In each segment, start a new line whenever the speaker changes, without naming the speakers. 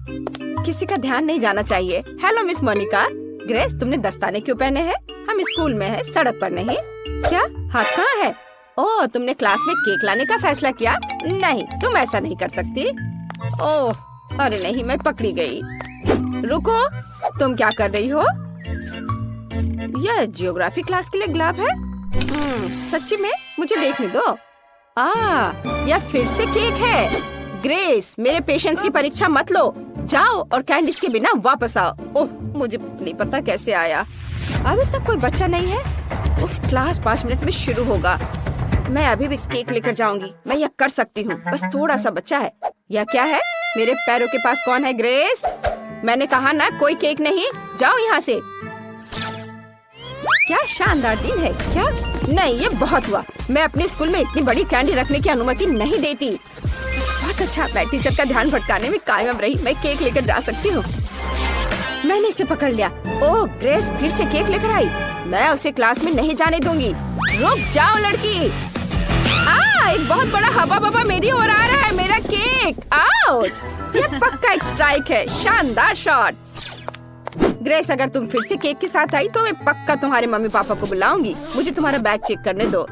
किसी का ध्यान नहीं जाना चाहिए। Hello miss Monika. ग्रेस, तुमने दस्ताने क्यों पहने हैं? हम स्कूल में हैं, सड़क पर नहीं। क्या? हाथ कहाँ है? ओह, तुमने क्लास में केक लाने का फैसला किया? नहीं, तुम ऐसा नहीं कर सकती। ओह, अरे नहीं, मैं पकड़ी गई। रुको, तुम क्या कर रही हो? यह जियोग्राफी क्लास के लिए गुलाब है? सच्ची में? मुझे देखने दो। यह फिर से केक है। ग्रेस, मेरे पेशेंस की परीक्षा मत लो। जाओ और कैंडीज के बिना वापस आओ। ओह, मुझे नहीं पता कैसे आया। अभी तक कोई बच्चा नहीं है। उफ, क्लास 5 मिनट में शुरू होगा। मैं अभी भी केक लेकर जाऊंगी। मैं यह कर सकती हूँ। बस थोड़ा सा बच्चा है। यह क्या है? मेरे पैरों के पास कौन है? ग्रेस, मैंने कहा ना, कोई केक नहीं। जाओ यहाँ से। क्या शानदार दिन है। क्या? नहीं, ये बहुत हुआ। मैं अपने स्कूल में इतनी बड़ी कैंडी रखने की अनुमति नहीं देती। बहुत अच्छा, मैं टीचर का ध्यान भटकाने में कामयाब रही। मैं केक लेकर जा सकती हूँ। मैंने इसे पकड़ लिया। ओह, ग्रेस फिर से केक लेकर आई। मैं उसे क्लास में नहीं जाने दूंगी। रुक जाओ लड़की। एक बहुत बड़ा हवा बवा मेरी ओर आ रहा है। मेरा केक। आउच! यह पक्का एक स्ट्राइक है। शानदार शॉट। ग्रेस, अगर तुम फिर से केक के साथ आई तो मैं पक्का तुम्हारे मम्मी पापा को बुलाऊंगी। मुझे तुम्हारा बैग चेक करने दो।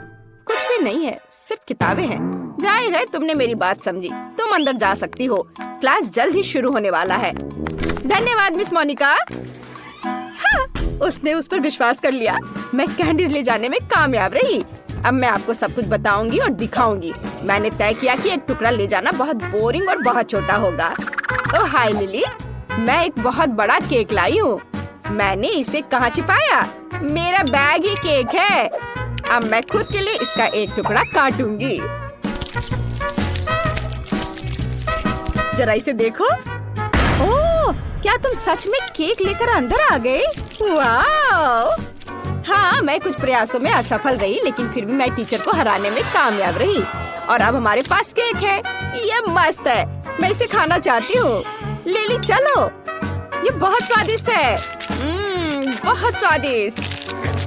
कुछ भी नहीं है, सिर्फ किताबें हैं। जाहिर है तुमने मेरी बात समझी। तुम अंदर जा सकती हो। क्लास जल्द ही शुरू होने वाला है। धन्यवाद मिस मोनिका। हाँ, उसने उस पर विश्वास कर लिया। मैं कैंडीज ले जाने में कामयाब रही। अब मैं आपको सब कुछ बताऊंगी और दिखाऊंगी। मैंने तय किया कि एक टुकड़ा ले जाना बहुत बोरिंग और बहुत छोटा होगा। ओह हाय लिली, मैं एक बहुत बड़ा केक लाई हूँ। मैंने इसे कहाँ छिपाया? मेरा बैग ही केक है। अब मैं खुद के लिए इसका एक टुकड़ा काटूंगी। जरा इसे देखो। ओह, क्या तुम सच में केक लेकर अंदर आ गए? वाह! हाँ, मैं कुछ प्रयासों में असफल रही, लेकिन फिर भी मैं टीचर को हराने में कामयाब रही। और अब हमारे पास केक है। ये मस्त है। मैं इसे खाना चाहती हूँ। लिली, चलो। ये बहुत स्वादिष्ट है। बहुत स्वादिष्ट।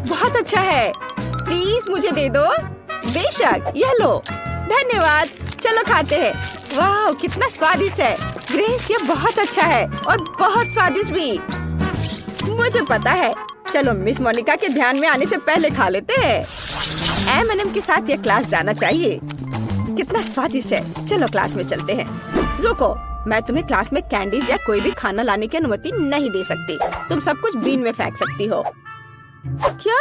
बहुत अच्छा है। प्लीज मुझे दे दो। बेशक, यह लो। धन्यवाद। चलो खाते हैं। वाह, कितना स्वादिष्ट है। ग्रेस, ये बहुत अच्छा है और बहुत स्वादिष्ट भी। मुझे पता है। चलो मिस मोनिका के ध्यान में आने से पहले खा लेते हैं। M&M के साथ यह क्लास जाना चाहिए। कितना स्वादिष्ट है। चलो क्लास में चलते हैं। रुको, मैं तुम्हें क्लास में कैंडीज या कोई भी खाना लाने की अनुमति नहीं दे सकती। तुम सब कुछ बीन में फेंक सकती हो। क्या?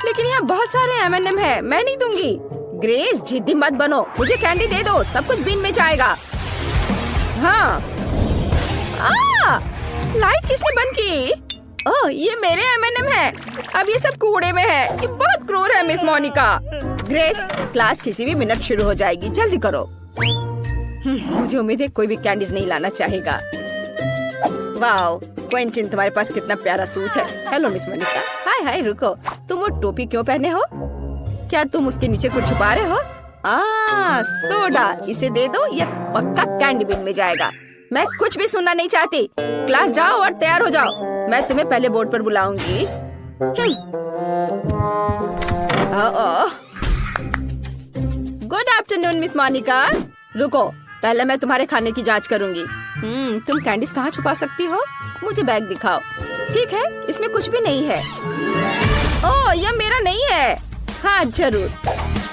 लेकिन यहाँ बहुत सारे M&M है। मैं नहीं दूंगी। ग्रेस, जिद्दी मत बनो। मुझे कैंडी दे दो। सब कुछ बीन में जाएगा। हाँ। लाइट किसने बंद की? ओह, ये मेरे M&M है। अब ये सब कूड़े में है। ये बहुत क्रूर है मिस मोनिका। ग्रेस, क्लास किसी भी मिनट शुरू हो जाएगी। जल्दी करो। मुझे उम्मीद है कोई भी कैंडीज नहीं लाना चाहेगा। वाओ, क्वेंटिन, तुम्हारे पास कितना प्यारा सूट है। Hello miss Monika. Hi hi, रुको। तुम वो टोपी क्यों पहने हो? क्या तुम उसके नीचे कुछ छुपा रहे हो? सोडा। इसे दे दो। यह पक्का कैंडी बिन में जाएगा। मैं कुछ भी सुनना नहीं चाहती। क्लास जाओ और तैयार हो जाओ। मैं तुम्हें पहले बोर्ड पर बुलाऊंगी। Good afternoon miss Monika. रुको, पहले मैं तुम्हारे खाने की जांच करूंगी। तुम कैंडीज कहाँ छुपा सकती हो? मुझे बैग दिखाओ। ठीक है, इसमें कुछ भी नहीं है। ओह, यह मेरा नहीं है। हाँ जरूर,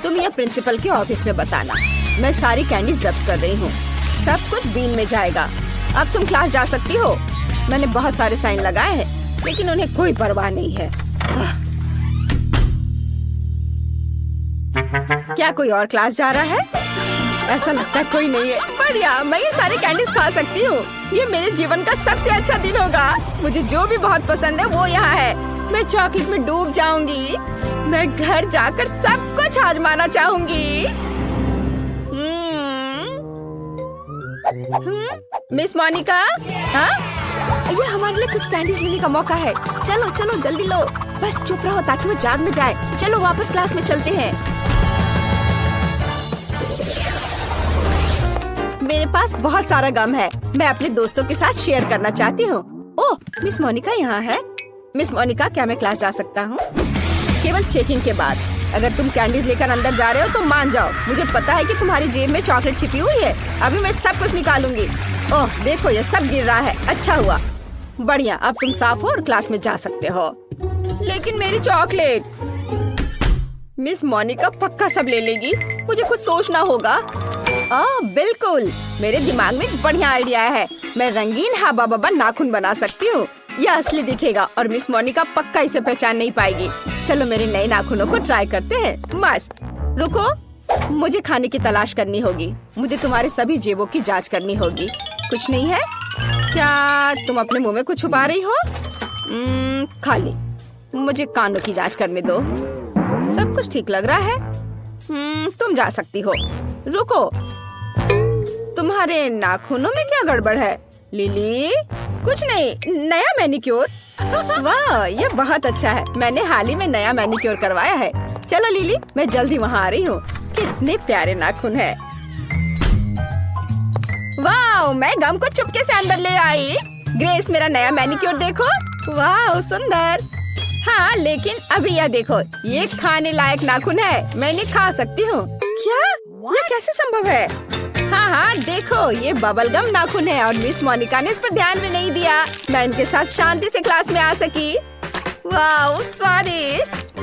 तुम यह प्रिंसिपल के ऑफिस में बताना। मैं सारी कैंडीज जब्त कर रही हूँ। सब कुछ बीन में जाएगा। अब तुम क्लास जा सकती हो। मैंने बहुत सारे साइन लगाए हैं, लेकिन उन्हें कोई परवाह नहीं है। क्या कोई और क्लास जा रहा है? ऐसा लगता है कोई नहीं है। बढ़िया, मैं ये सारे कैंडीज खा सकती हूँ। ये मेरे जीवन का सबसे अच्छा दिन होगा। मुझे जो भी बहुत पसंद है वो यहाँ है। मैं चॉकलेट में डूब जाऊंगी। मैं घर जाकर सब कुछ आजमाना चाहूंगी। मिस मोनिका, हाँ? ये हमारे लिए कुछ कैंडीज लेने का मौका है। चलो चलो जल्दी लो। बस चुप रहो ताकि वो जाग न जाए। चलो वापस क्लास में चलते हैं। मेरे पास बहुत सारा गम है। मैं अपने दोस्तों के साथ शेयर करना चाहती हूँ। ओह, मिस मोनिका यहाँ है। मिस मोनिका, क्या मैं क्लास जा सकता हूँ? केवल चेकिंग के बाद। अगर तुम कैंडीज लेकर अंदर जा रहे हो तो मान जाओ। मुझे पता है कि तुम्हारी जेब में चॉकलेट छिपी हुई है। अभी मैं सब कुछ निकालूंगी। ओह देखो ये सब गिर रहा है। अच्छा हुआ, बढ़िया। अब तुम साफ हो और क्लास में जा सकते हो। लेकिन मेरी चॉकलेट। मिस मोनिका पक्का सब ले लेगी। मुझे कुछ सोचना होगा। बिल्कुल, मेरे दिमाग में एक बढ़िया आइडिया है। मैं रंगीन हाबा बाबा नाखून बना सकती हूँ। यह असली दिखेगा और मिस मोनिका पक्का इसे पहचान नहीं पाएगी। चलो मेरे नए नाखूनों को ट्राई करते हैं। मस्त। रुको, मुझे खाने की तलाश करनी होगी। मुझे तुम्हारे सभी जेबों की जांच करनी होगी। कुछ नहीं है क्या? तुम अपने मुंह में कुछ छुपा रही हो? खाली। मुझे कानों की जांच करने दो। सब कुछ ठीक लग रहा है। तुम जा सकती हो। रुको, तुम्हारे नाखूनों में क्या गड़बड़ है? लिली, कुछ नहीं, नया मैनिक्योर। वाह, ये बहुत अच्छा है। मैंने हाल ही में नया मैनिक्योर करवाया है। चलो लिली, मैं जल्दी वहाँ आ रही हूँ। कितने प्यारे नाखून है। वाह, मैं गम को चुपके से अंदर ले आई। ग्रेस, मेरा नया मैनिक्योर देखो। वाह, सुंदर। हाँ, लेकिन अभी यह देखो, ये खाने लायक नाखून है। मैं इन्हें खा सकती हूँ। क्या? ये कैसे संभव है? हाँ, देखो, ये बबल गम नाखून है और मिस मोनिका ने इस पर ध्यान भी नहीं दिया। मैं इनके साथ शांति से क्लास में आ सकी। वाह, स्वादिष्ट।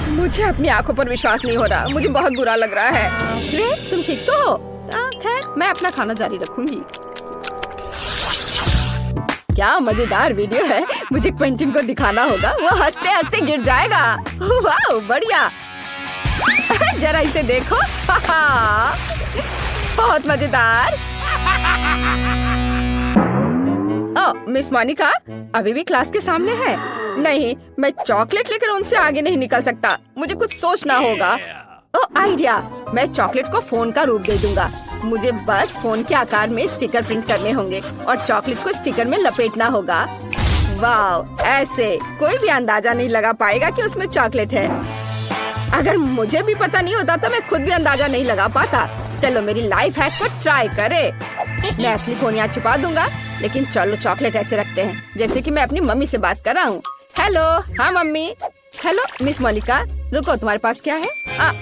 मुझे अपनी आंखों पर विश्वास नहीं हो रहा। मुझे बहुत बुरा लग रहा है। ग्रेस, तुम ठीक तो हो? खैर, मैं अपना खाना जारी रखूंगी। क्या मजेदार वीडियो है। मुझे क्विंटन को दिखाना होगा। वो हंसते हंसते गिर जाएगा। वाह, बढ़िया। जरा इसे देखो। बहुत मजेदार। मिस मोनिका अभी भी क्लास के सामने है। नहीं, मैं चॉकलेट लेकर उनसे आगे नहीं निकल सकता। मुझे कुछ सोचना होगा। आइडिया। मैं चॉकलेट को फोन का रूप दे दूंगा। मुझे बस फोन के आकार में स्टिकर प्रिंट करने होंगे और चॉकलेट को स्टिकर में लपेटना होगा। वाह, ऐसे कोई भी अंदाजा नहीं लगा पाएगा कि उसमें चॉकलेट है। अगर मुझे भी पता नहीं होता तो मैं खुद भी अंदाजा नहीं लगा पाता। चलो मेरी लाइफ हैक को ट्राई करे। मैं असली फोन यहाँ छुपा दूंगा, लेकिन चलो चॉकलेट ऐसे रखते हैं जैसे कि मैं अपनी मम्मी से बात कर रहा हूँ। हेलो। हाँ मम्मी। हेलो मिस मोनिका, रुको, तुम्हारे पास क्या है?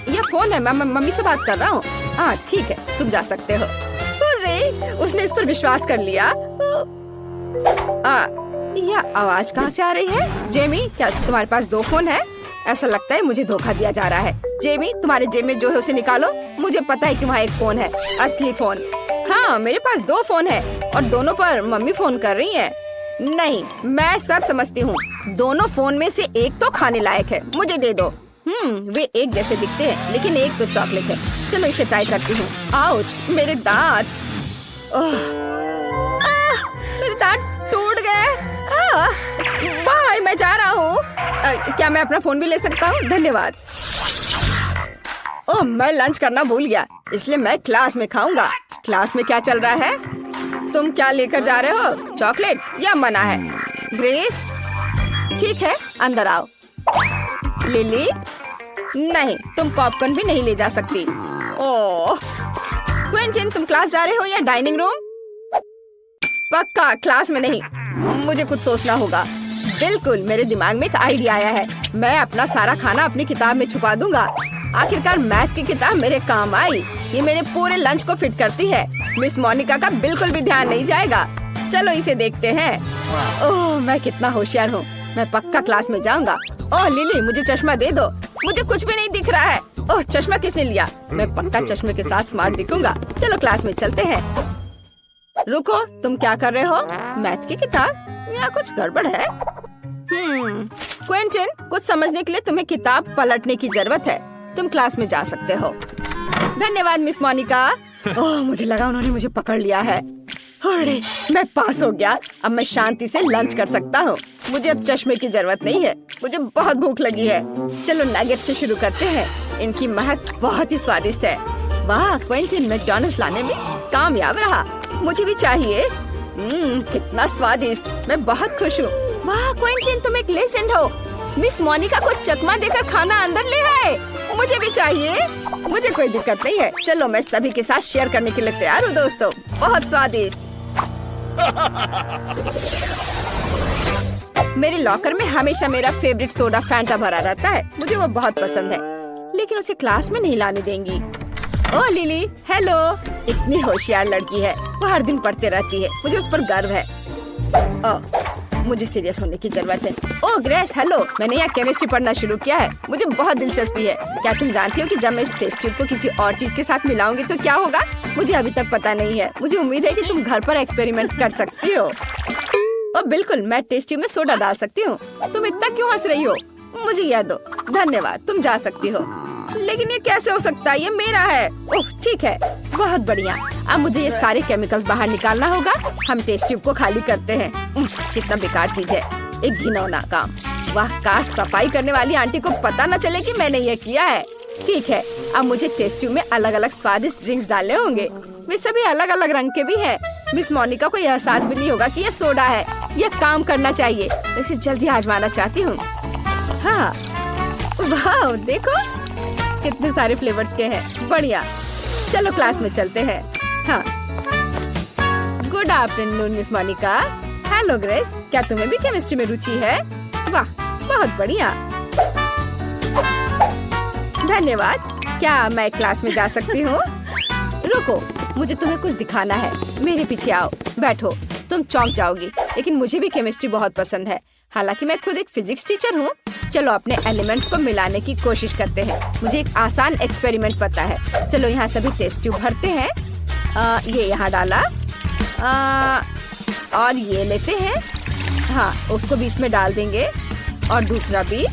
ये फोन है। मैं मम्मी से बात कर रहा हूँ। ठीक है, तुम जा सकते हो। अरे, उसने इस पर विश्वास कर लिया। यह आवाज कहाँ से आ रही है? जेमी, क्या तुम्हारे पास दो फोन है? ऐसा लगता है मुझे धोखा दिया जा रहा है। जेमी, तुम्हारे जेब में जो है उसे निकालो। मुझे पता है कि वहाँ एक फोन है, असली फोन। हाँ, मेरे पास दो फोन है और दोनों पर मम्मी फोन कर रही है। नहीं, मैं सब समझती हूँ। दोनों फोन में से एक तो खाने लायक है। मुझे दे दो। वे एक जैसे दिखते हैं, लेकिन एक तो चॉकलेट है। चलो इसे ट्राई करती हूँ। आउच, मेरे दांत। मेरे दांत टूट गए। बाय, मैं जा रहा हूँ। क्या मैं अपना फोन भी ले सकता हूँ? धन्यवाद। मैं लंच करना भूल गया, इसलिए मैं क्लास में खाऊंगा। क्लास में क्या चल रहा है? तुम क्या लेकर जा रहे हो? चॉकलेट या मना है? ग्रेस, ठीक है, अंदर आओ। लिली, नहीं, तुम पॉपकॉर्न भी नहीं ले जा सकती। ओह, क्विंटन, तुम क्लास जा रहे हो या डाइनिंग रूम? पक्का क्लास में नहीं। मुझे कुछ सोचना होगा। बिल्कुल, मेरे दिमाग में एक आइडिया आया है। मैं अपना सारा खाना अपनी किताब में छुपा दूंगा। आखिरकार मैथ की किताब मेरे काम आई। ये मेरे पूरे लंच को फिट करती है। मिस मोनिका का बिल्कुल भी ध्यान नहीं जाएगा। चलो इसे देखते हैं। ओह, मैं कितना होशियार हूँ। मैं पक्का क्लास में जाऊंगा। ओह लिली, मुझे चश्मा दे दो। मुझे कुछ भी नहीं दिख रहा है। ओह, चश्मा किसने लिया? मैं पक्का चश्मे के साथ स्मार्ट दिखूंगा। चलो क्लास में चलते हैं। रुको, तुम क्या कर रहे हो? मैथ की किताब? यहाँ कुछ गड़बड़ है। क्विंटन, कुछ समझने के लिए तुम्हें किताब पलटने की जरूरत है। तुम क्लास में जा सकते हो। धन्यवाद मिस मोनिका। ओह, मुझे लगा उन्होंने मुझे पकड़ लिया है। अरे, मैं पास हो गया। अब मैं शांति से लंच कर सकता हूँ। मुझे अब चश्मे की जरूरत नहीं है। मुझे बहुत भूख लगी है। चलो नगेट से शुरू करते हैं। इनकी महक बहुत ही स्वादिष्ट है। वाह, क्विंटन मैकडॉनल्ड्स लाने में कामयाब रहा। मुझे भी चाहिए। कितना स्वादिष्ट। मैं बहुत खुश हूँ। वाह क्विंटन, तुम एक लेजेंड हो। मिस मोनिका को चकमा देकर खाना अंदर ले आए। मुझे भी चाहिए। मुझे कोई दिक्कत नहीं है। चलो, मैं सभी के साथ शेयर करने के लिए तैयार हूँ दोस्तों। बहुत स्वादिष्ट। मेरे लॉकर में हमेशा मेरा फेवरेट सोडा फैंटा भरा रहता है। मुझे वो बहुत पसंद है, लेकिन उसे क्लास में नहीं लाने देंगी। ओ लिली, हेलो। इतनी होशियार लड़की है, वो हर दिन पढ़ते रहती है, मुझे उस पर गर्व है। मुझे सीरियस होने की जरूरत है। ओ ग्रेस, हेलो। मैंने यहाँ केमिस्ट्री पढ़ना शुरू किया है, मुझे बहुत दिलचस्पी है। क्या तुम जानती हो कि जब मैं इस टेस्ट ट्यूब को किसी और चीज के साथ मिलाऊंगी तो क्या होगा? मुझे अभी तक पता नहीं है। मुझे उम्मीद है कि तुम घर पर एक्सपेरिमेंट कर सकती हो। ओ बिल्कुल, मैं टेस्ट ट्यूब में सोडा डाल सकती हूँ। तुम इतना क्यों हंस रही हो? मुझे यह दो। धन्यवाद, तुम जा सकती हो। लेकिन ये कैसे हो सकता है? ये मेरा है। ओह ठीक है, बहुत बढ़िया। अब मुझे ये सारे केमिकल्स बाहर निकालना होगा। हम टेस्ट ट्यूब को खाली करते हैं। कितना बेकार चीज है, एक घिनौना काम। वाह, काश सफाई करने वाली आंटी को पता न चले कि मैंने ये किया है। ठीक है, अब मुझे टेस्ट ट्यूब में अलग अलग स्वादिष्ट ड्रिंक्स डालने होंगे। वे सभी अलग अलग रंग के भी हैं। मिस मोनिका को यह एहसास भी नहीं होगा कि ये सोडा है। यह काम करना चाहिए। इसे जल्दी आजमाना चाहती हूँ। हाँ, वाह देखो कितने सारे फ्लेवर्स के हैं। बढ़िया, चलो क्लास में चलते हैं। हाँ, good afternoon miss Monica. Hello Grace, क्या तुम्हें भी केमिस्ट्री में रुचि है? वाह, बहुत बढ़िया। धन्यवाद। क्या मैं क्लास में जा सकती हूँ? रुको, मुझे तुम्हें कुछ दिखाना है। मेरे पीछे आओ, बैठो। तुम चौंक जाओगी, लेकिन मुझे भी केमिस्ट्री बहुत पसंद है। हालांकि मैं खुद एक फिजिक्स टीचर हूँ। चलो अपने एलिमेंट्स को मिलाने की कोशिश करते हैं। मुझे एक आसान एक्सपेरिमेंट पता है। चलो यहाँ सभी टेस्ट ट्यूब भरते हैं। ये यहाँ डाला। और ये लेते हैं। हाँ, उसको भी इसमें डाल देंगे। और दूसरा भी।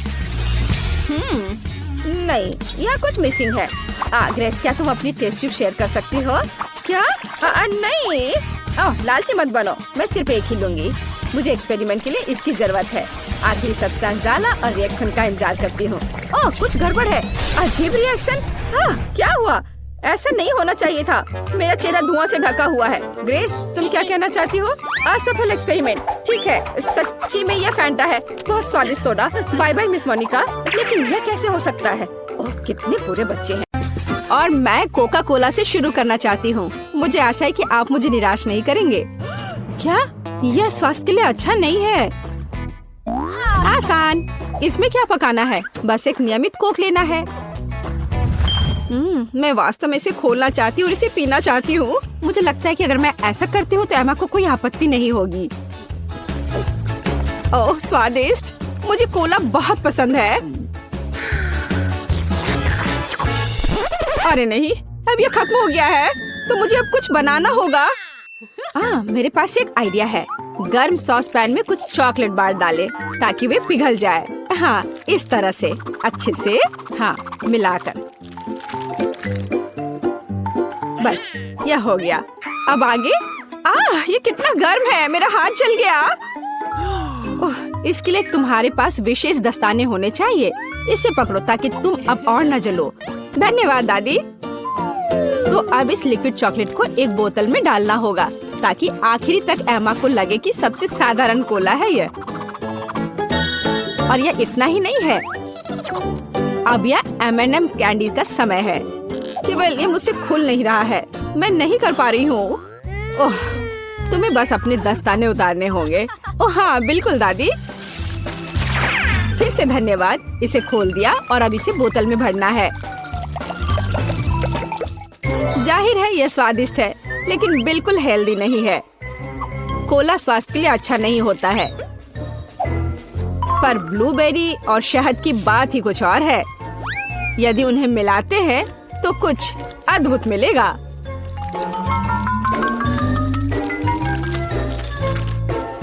नहीं, यहाँ कुछ मिसिंग है। ग्रेस, क्या तुम अपनी टेस्ट ट्यूब शेयर कर सकती हो? क्या? नहीं। लालची मत बनो, मैं सिर्फ एक ही लूंगी। मुझे एक्सपेरिमेंट के लिए इसकी जरूरत है। आखिरी सब्सटेंस डाला और रिएक्शन का इंतजार करती हूँ। ओह, कुछ गड़बड़ है। अजीब रिएक्शन। क्या हुआ? ऐसा नहीं होना चाहिए था। मेरा चेहरा धुआं से ढका हुआ है। ग्रेस, तुम क्या कहना चाहती हो? असफल एक्सपेरिमेंट। ठीक है, सच्ची में यह फैंटा है। बहुत स्वादिष्ट soda. Bye bye miss Monica. लेकिन यह कैसे हो सकता है? ओह, कितने बुरे बच्चे हैं। और मैं कोका कोला से शुरू करना चाहती हूँ। मुझे आशा है कि आप मुझे निराश नहीं करेंगे। क्या? यह स्वास्थ्य के लिए अच्छा नहीं है। आसान। इसमें क्या पकाना है? बस एक नियमित कोक लेना है। मैं वास्तव में इसे खोलना चाहती हूँ और इसे पीना चाहती हूँ। मुझे लगता है कि अगर मैं ऐसा करती हूँ तो एमा को कोई आपत्ति नहीं होगी। ओह स्वादिष्ट, मुझे कोला बहुत पसंद है। अरे नहीं, अब ये खत्म हो गया है, तो मुझे अब कुछ बनाना होगा। मेरे पास एक आइडिया है। गर्म सॉस पैन में कुछ चॉकलेट बार डालें ताकि वे पिघल जाए। हाँ, इस तरह से अच्छे से मिलाकर। बस, यह हो गया। अब आगे। ये कितना गर्म है, मेरा हाथ जल गया। इसके लिए तुम्हारे पास विशेष दस्ताने होने चाहिए। इसे पकड़ो ताकि तुम अब और न जलो। धन्यवाद दादी। तो अब इस लिक्विड चॉकलेट को एक बोतल में डालना होगा ताकि आखिरी तक एमा को लगे कि सबसे साधारण कोला है यह। और यह इतना ही नहीं है, अब यह M&M कैंडी का समय है। केवल ये मुझसे खुल नहीं रहा है, मैं नहीं कर पा रही हूँ। तुम्हें बस अपने दस्ताने उतारने होंगे। ओह हाँ बिल्कुल दादी। फिर से धन्यवाद। इसे खोल दिया और अब इसे बोतल में भरना है। जाहिर है यह स्वादिष्ट है, लेकिन बिल्कुल हेल्दी नहीं है। कोला स्वास्थ्य के लिए अच्छा नहीं होता है, पर ब्लूबेरी और शहद की बात ही कुछ और है। यदि उन्हें मिलाते हैं तो कुछ अद्भुत मिलेगा।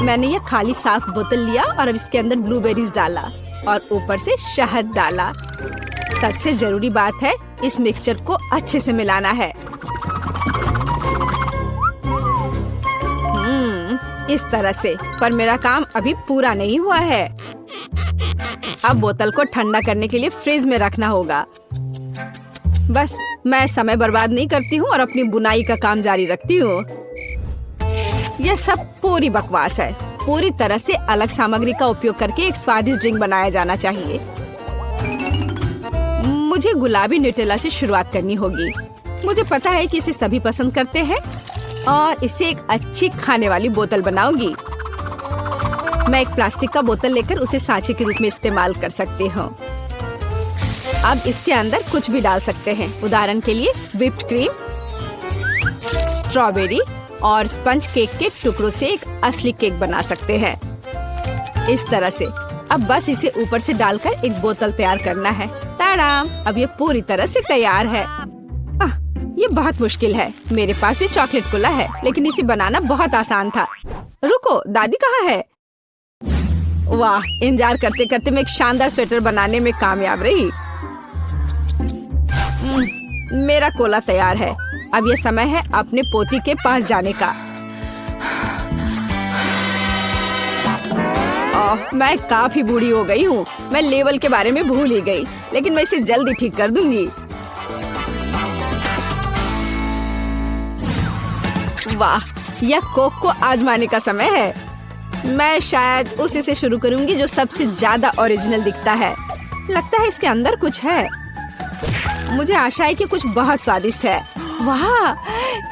मैंने यह खाली साफ बोतल लिया और अब इसके अंदर ब्लूबेरीज डाला और ऊपर से शहद डाला। सबसे जरूरी बात है, इस मिक्सचर को अच्छे से मिलाना है। इस तरह से। पर मेरा काम अभी पूरा नहीं हुआ है। अब बोतल को ठंडा करने के लिए फ्रिज में रखना होगा। बस, मैं समय बर्बाद नहीं करती हूँ और अपनी बुनाई का काम जारी रखती हूँ। यह सब पूरी बकवास है। पूरी तरह से अलग सामग्री का उपयोग करके एक स्वादिष्ट ड्रिंक बनाया जाना चाहिए। मुझे गुलाबी न्यूटेला से शुरुआत करनी होगी। मुझे पता है कि इसे सभी पसंद करते हैं और इसे एक अच्छी खाने वाली बोतल बनाऊंगी। मैं एक प्लास्टिक का बोतल लेकर उसे सांचे के रूप में इस्तेमाल कर सकती हूँ। अब इसके अंदर कुछ भी डाल सकते हैं। उदाहरण के लिए व्हिप्ड क्रीम, स्ट्रॉबेरी और स्पंज केक के टुकड़ों से एक असली केक बना सकते हैं। इस तरह से अब बस इसे ऊपर से डालकर एक बोतल तैयार करना है। ताराम! अब ये पूरी तरह से तैयार है। ये बहुत मुश्किल है। मेरे पास भी चॉकलेट कोला है, लेकिन इसे बनाना बहुत आसान था। रुको, दादी कहाँ है? वाह! इंतजार करते करते मैं एक शानदार स्वेटर बनाने में कामयाब रही। मेरा कोला तैयार है। अब ये समय है अपने पोती के पास जाने का। मैं काफी बूढ़ी हो गई हूँ। मैं लेवल के बारे में भूल ही गई, लेकिन मैं इसे जल्दी ठीक कर दूंगी। वाह! यह कोक को आजमाने का समय है। मैं शायद उसी से शुरू करूंगी जो सबसे ज्यादा ओरिजिनल दिखता है। लगता है इसके अंदर कुछ है। मुझे आशा है कि कुछ बहुत स्वादिष्ट है। वाह!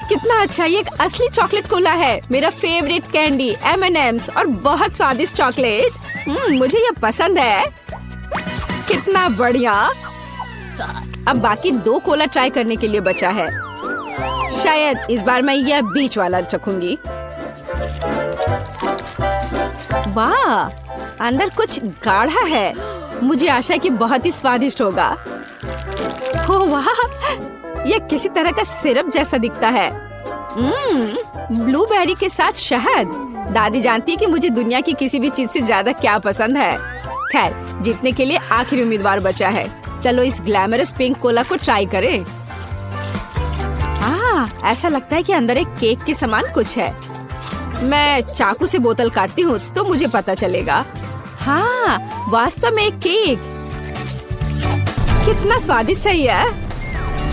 कितना अच्छा! ये एक असली चॉकलेट कोला है। मेरा फेवरेट कैंडी M&M's और बहुत स्वादिष्ट चॉकलेट। मुझे ये पसंद है। कितना बढ़िया! अब बाकी 2 कोला ट्राई करने के लिए बचा है। शायद इस बार मैं यह बीच वाला चखूंगी। वाह! अंदर कुछ गाढ़ा है। मुझे आशा है कि बहुत ही स्वादिष्ट होगा। ओह वाह! यह किसी तरह का सिरप जैसा दिखता है। ब्लूबेरी के साथ शहद। दादी जानती है कि मुझे दुनिया की किसी भी चीज से ज्यादा क्या पसंद है। खैर, जीतने के लिए आखिरी उम्मीदवार बचा है। चलो इस ग्लैमरस पिंक कोला को ट्राई करें। ऐसा लगता है कि अंदर एक केक के समान कुछ है। मैं चाकू से बोतल काटती हूँ तो मुझे पता चलेगा। हाँ, वास्तव में एक केक। कितना स्वादिष्ट है यह।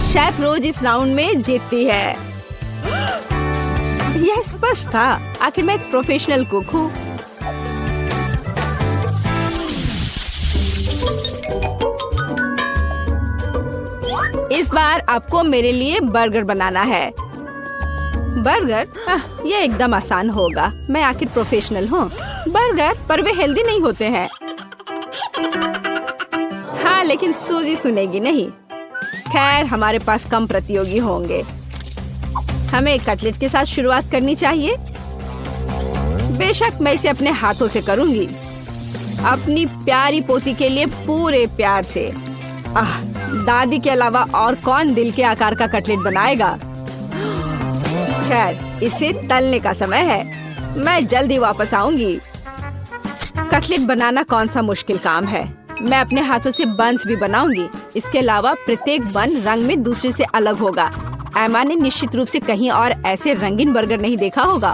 शेफ रोज इस राउंड में जीतती है। यह स्पष्ट था। आखिर मैं एक प्रोफेशनल कुक हूँ। इस बार आपको मेरे लिए बर्गर बनाना है। बर्गर? यह एकदम आसान होगा। मैं आखिर प्रोफेशनल हूँ। बर्गर, पर वे हेल्दी नहीं होते हैं। हाँ, लेकिन सूजी सुनेगी नहीं। खैर, हमारे पास कम प्रतियोगी होंगे। हमें कटलेट के साथ शुरुआत करनी चाहिए। बेशक मैं इसे अपने हाथों से करूंगी, अपनी प्यारी पोती के लिए पूरे प्यार से। दादी के अलावा और कौन दिल के आकार का कटलेट बनाएगा। खैर, इसे तलने का समय है। मैं जल्दी वापस आऊंगी। कटलेट बनाना कौन सा मुश्किल काम है। मैं अपने हाथों से बन्स भी बनाऊंगी। इसके अलावा प्रत्येक बन रंग में दूसरे से अलग होगा। एमा ने निश्चित रूप से कहीं और ऐसे रंगीन बर्गर नहीं देखा होगा।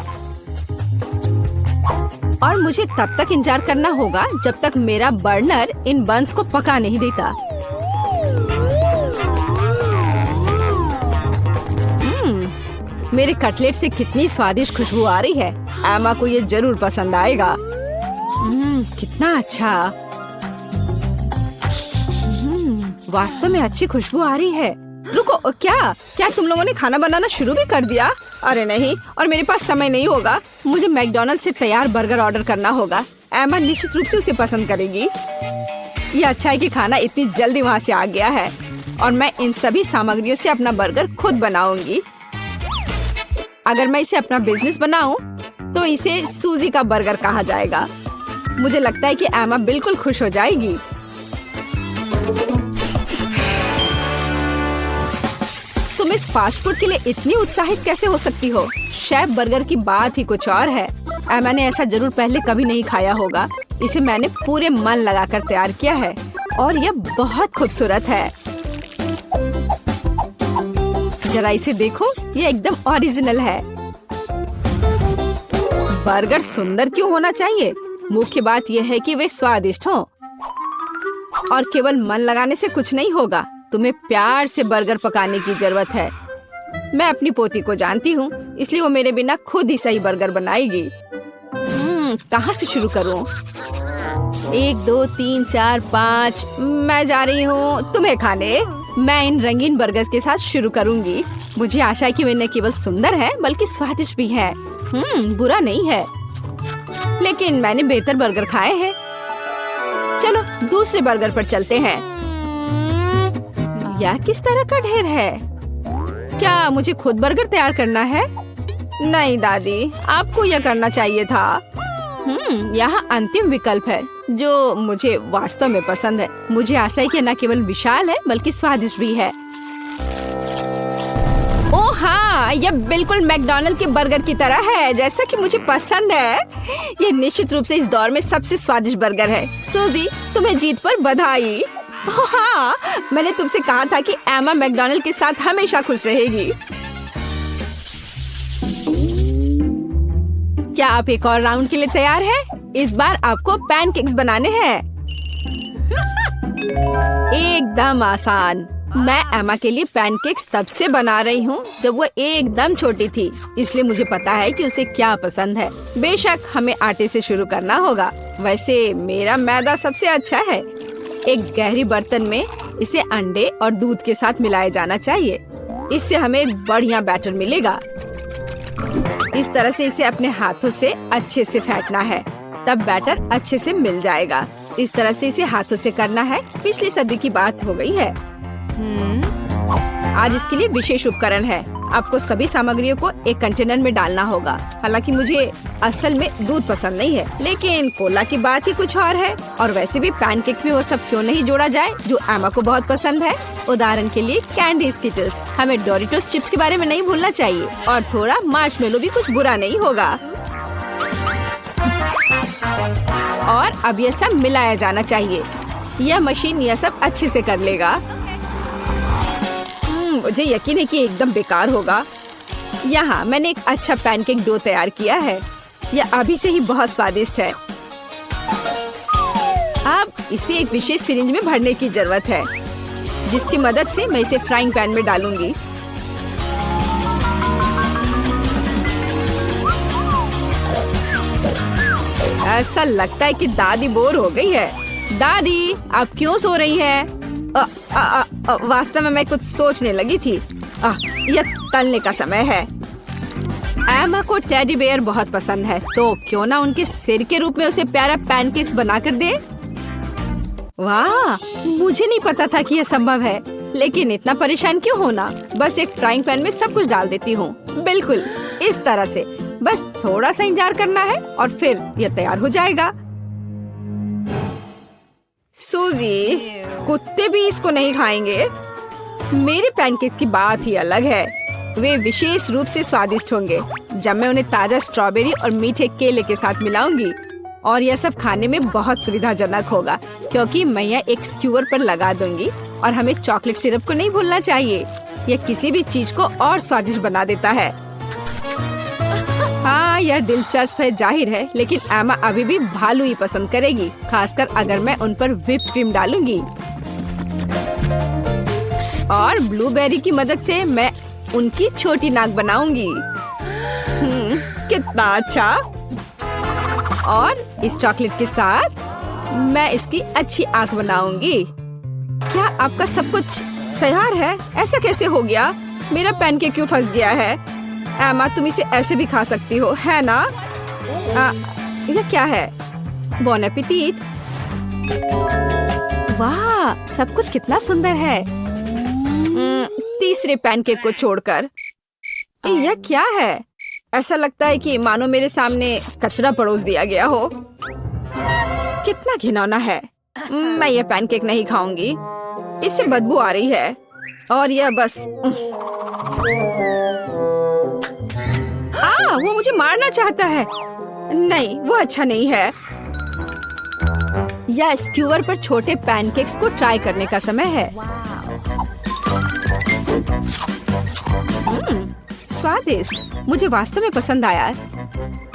और मुझे तब तक इंतजार करना होगा जब तक मेरा बर्नर इन बन्स को पका नहीं देता। मेरे कटलेट से कितनी स्वादिष्ट खुशबू आ रही है। एमा को ये जरूर पसंद आएगा। कितना अच्छा। वास्तव में अच्छी खुशबू आ रही है। रुको, क्या तुम लोगों ने खाना बनाना शुरू भी कर दिया? अरे नहीं, और मेरे पास समय नहीं होगा। मुझे मैकडॉनल्ड से तैयार बर्गर ऑर्डर करना होगा। एमा निश्चित रूप से उसे पसंद करेगी। ये अच्छा है कि खाना इतनी जल्दी वहाँ से आ गया है और मैं इन सभी सामग्रियों से अपना बर्गर खुद बनाऊंगी। अगर मैं इसे अपना बिजनेस बनाऊं तो इसे सूजी का बर्गर कहा जाएगा। मुझे लगता है कि एमा बिल्कुल खुश हो जाएगी। तुम इस फास्ट फूड के लिए इतनी उत्साहित कैसे हो सकती हो? शेफ बर्गर की बात ही कुछ और है। एमा ने ऐसा जरूर पहले कभी नहीं खाया होगा। इसे मैंने पूरे मन लगाकर तैयार किया है और यह बहुत खूबसूरत है। जरा इसे देखो, ये एकदम ओरिजिनल है। बर्गर सुंदर क्यों होना चाहिए? मुख्य बात यह है कि वे स्वादिष्ट हों। और केवल मन लगाने से कुछ नहीं होगा। तुम्हें प्यार से बर्गर पकाने की जरूरत है। मैं अपनी पोती को जानती हूँ, इसलिए वो मेरे बिना खुद ही सही बर्गर बनाएगी। कहाँ से शुरू करूँ? 1 2 3 4 5 मैं जा रही हूँ तुम्हें खाने। मैं इन रंगीन बर्गर्स के साथ शुरू करूंगी। मुझे आशा है कि वे न केवल सुंदर है बल्कि स्वादिष्ट भी है। बुरा नहीं है, लेकिन मैंने बेहतर बर्गर खाए हैं। चलो दूसरे बर्गर पर चलते हैं। यह किस तरह का ढेर है? क्या मुझे खुद बर्गर तैयार करना है? नहीं दादी, आपको यह करना चाहिए था। यहाँ अंतिम विकल्प है जो मुझे वास्तव में पसंद है। मुझे आशा है कि न केवल विशाल है बल्कि स्वादिष्ट भी है। ओह हाँ, यह बिल्कुल मैकडॉनल्ड के बर्गर की तरह है जैसा कि मुझे पसंद है। यह निश्चित रूप से इस दौर में सबसे स्वादिष्ट बर्गर है। सूजी, तुम्हें जीत पर बधाई। ओह हाँ, मैंने तुमसे कहा था कि एमा मैकडॉनल्ड के साथ हमेशा खुश रहेगी। क्या आप एक और राउंड के लिए तैयार हैं? इस बार आपको पैनकेक्स बनाने हैं। एकदम आसान। मैं एमा के लिए पैनकेक्स तब से बना रही हूँ जब वो एकदम छोटी थी, इसलिए मुझे पता है कि उसे क्या पसंद है। बेशक हमें आटे से शुरू करना होगा। वैसे मेरा मैदा सबसे अच्छा है। एक गहरी बर्तन में इसे अंडे और दूध के साथ मिलाया जाना चाहिए। इससे हमें एक बढ़िया बैटर मिलेगा। इस तरह से इसे अपने हाथों से अच्छे से फेंटना है, तब बैटर अच्छे से मिल जाएगा। इस तरह से इसे हाथों से करना है। पिछली सदी की बात हो गई है। आज इसके लिए विशेष उपकरण है। आपको सभी सामग्रियों को एक कंटेनर में डालना होगा। हालांकि मुझे असल में दूध पसंद नहीं है, लेकिन कोला की बात ही कुछ और है। और वैसे भी पैनकेक्स में वो सब क्यों नहीं जोड़ा जाए जो एमा को बहुत पसंद है। उदाहरण के लिए कैंडी स्किटल्स। हमें डोरिटोस चिप्स के बारे में नहीं भूलना चाहिए, और थोड़ा मार्शमेलो भी कुछ बुरा नहीं होगा। और अब यह सब मिलाया जाना चाहिए। यह मशीन यह सब अच्छे से कर लेगा। मुझे यकीन है कि एकदम बेकार होगा। यहाँ मैंने एक अच्छा पैनकेक डो तैयार किया है। यह अभी से ही बहुत स्वादिष्ट है। अब इसे एक विशेष सिरिंज में भरने की जरूरत है, जिसकी मदद से मैं इसे फ्राइंग पैन में डालूंगी। ऐसा लगता है कि दादी बोर हो गई है। दादी, आप क्यों सो रही हैं? वास्तव में मैं कुछ सोचने लगी थी। यह तलने का समय है। एमा को टेडी बेयर बहुत पसंद है, तो क्यों ना उनके सिर के रूप में उसे प्यारा पैनकेक्स बनाकर दे। वाह, मुझे नहीं पता था कि यह संभव है, लेकिन इतना परेशान क्यों होना। बस एक फ्राइंग पैन में सब कुछ डाल देती हूँ। बिल्कुल इस तरह से। बस थोड़ा सा इंतजार करना है और फिर यह तैयार हो जाएगा। सूजी, कुत्ते भी इसको नहीं खाएंगे। मेरे पैनकेक की बात ही अलग है। वे विशेष रूप से स्वादिष्ट होंगे जब मैं उन्हें ताजा स्ट्रॉबेरी और मीठे केले के साथ मिलाऊंगी। और यह सब खाने में बहुत सुविधाजनक होगा, क्योंकि मैं यह एक स्क्यूअर पर लगा दूंगी। और हमें चॉकलेट सिरप को नहीं भूलना चाहिए। यह किसी भी चीज को और स्वादिष्ट बना देता है। हाँ, यह दिलचस्प है जाहिर है, लेकिन एमा अभी भी भालू ही पसंद करेगी, खासकर अगर मैं उन पर व्हिप्ड क्रीम डालूंगी। और ब्लूबेरी की मदद से मैं उनकी छोटी नाक बनाऊंगी। कितना अच्छा। और इस चॉकलेट के साथ मैं इसकी अच्छी आंख बनाऊंगी। क्या आपका सब कुछ तैयार है? ऐसा कैसे हो गया? मेरा पैनकेक क्यों फंस गया है? एमा, तुम इसे ऐसे भी खा सकती हो, है ना? यह क्या है? बॉन एपेटिट। वाह, सब कुछ कितना सुंदर है। तीसरे पैनकेक को छोड़कर। यह क्या है? ऐसा लगता है कि मानो मेरे सामने कचरा परोस दिया गया हो। कितना घिनौना है। मैं यह पैनकेक नहीं खाऊंगी। इससे बदबू आ रही है। और यह बस वो मुझे मारना चाहता है। नहीं, वो अच्छा नहीं है। या स्क्यूअर पर छोटे पैनकेक्स को ट्राई करने का समय है। स्वादिष्ट, मुझे वास्तव में पसंद आया।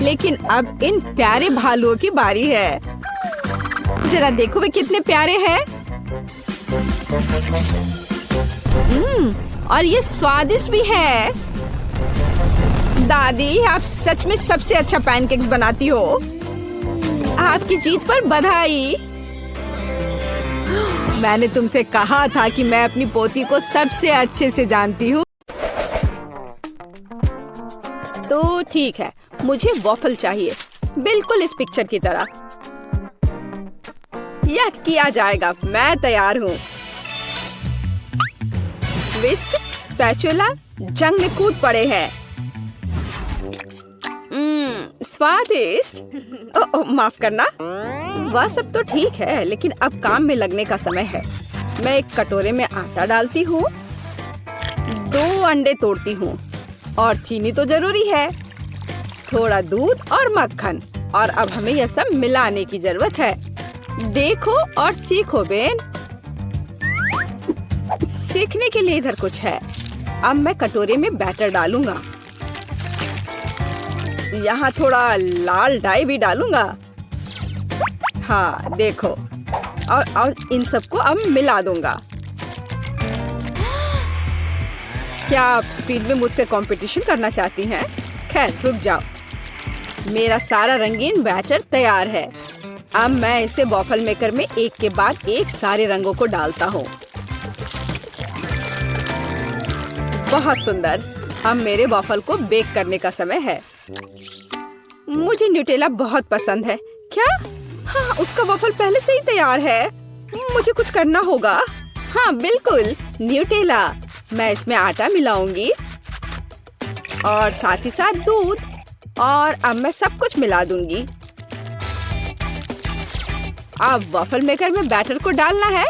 लेकिन अब इन प्यारे भालुओं की बारी है। जरा देखो वे कितने प्यारे हैं। और ये स्वादिष्ट भी है। दादी, आप सच में सबसे अच्छा पैनकेक्स बनाती हो। आपकी जीत पर बधाई। मैंने तुमसे कहा था कि मैं अपनी पोती को सबसे अच्छे से जानती हूँ। तो ठीक है, मुझे वॉफल चाहिए, बिल्कुल इस पिक्चर की तरह। यह किया जाएगा, मैं तैयार हूँ। विस्क, स्पैचुला जंग में कूद पड़े हैं। स्वादिष्ट। माफ करना। वह सब तो ठीक है, लेकिन अब काम में लगने का समय है। मैं एक कटोरे में आटा डालती हूँ, 2 अंडे तोड़ती हूँ और चीनी तो जरूरी है, थोड़ा दूध और मक्खन। और अब हमें यह सब मिलाने की जरूरत है। देखो और सीखो बेन। सीखने के लिए इधर कुछ है। अब मैं कटोरे में बैटर डालूंगा। यहाँ थोड़ा लाल डाई भी डालूंगा। हाँ देखो, और इन सबको अब मिला दूंगा। क्या आप स्पीड में मुझसे कंपटीशन करना चाहती हैं? खैर रुक जाओ। मेरा सारा रंगीन बैटर तैयार है। अब मैं इसे वॉफल मेकर में एक के बाद एक सारे रंगों को डालता हूँ। बहुत सुंदर। अब मेरे वॉफल को बेक करने का समय है। मुझे न्यूटेला बहुत पसंद है। क्या? हाँ, उसका वॉफल पहले से ही तैयार है। मुझे कुछ करना होगा। हाँ बिल्कुल, न्यूटेला। मैं इसमें आटा मिलाऊंगी और साथ ही साथ दूध, और अब मैं सब कुछ मिला दूंगी। अब वॉफल मेकर में बैटर को डालना है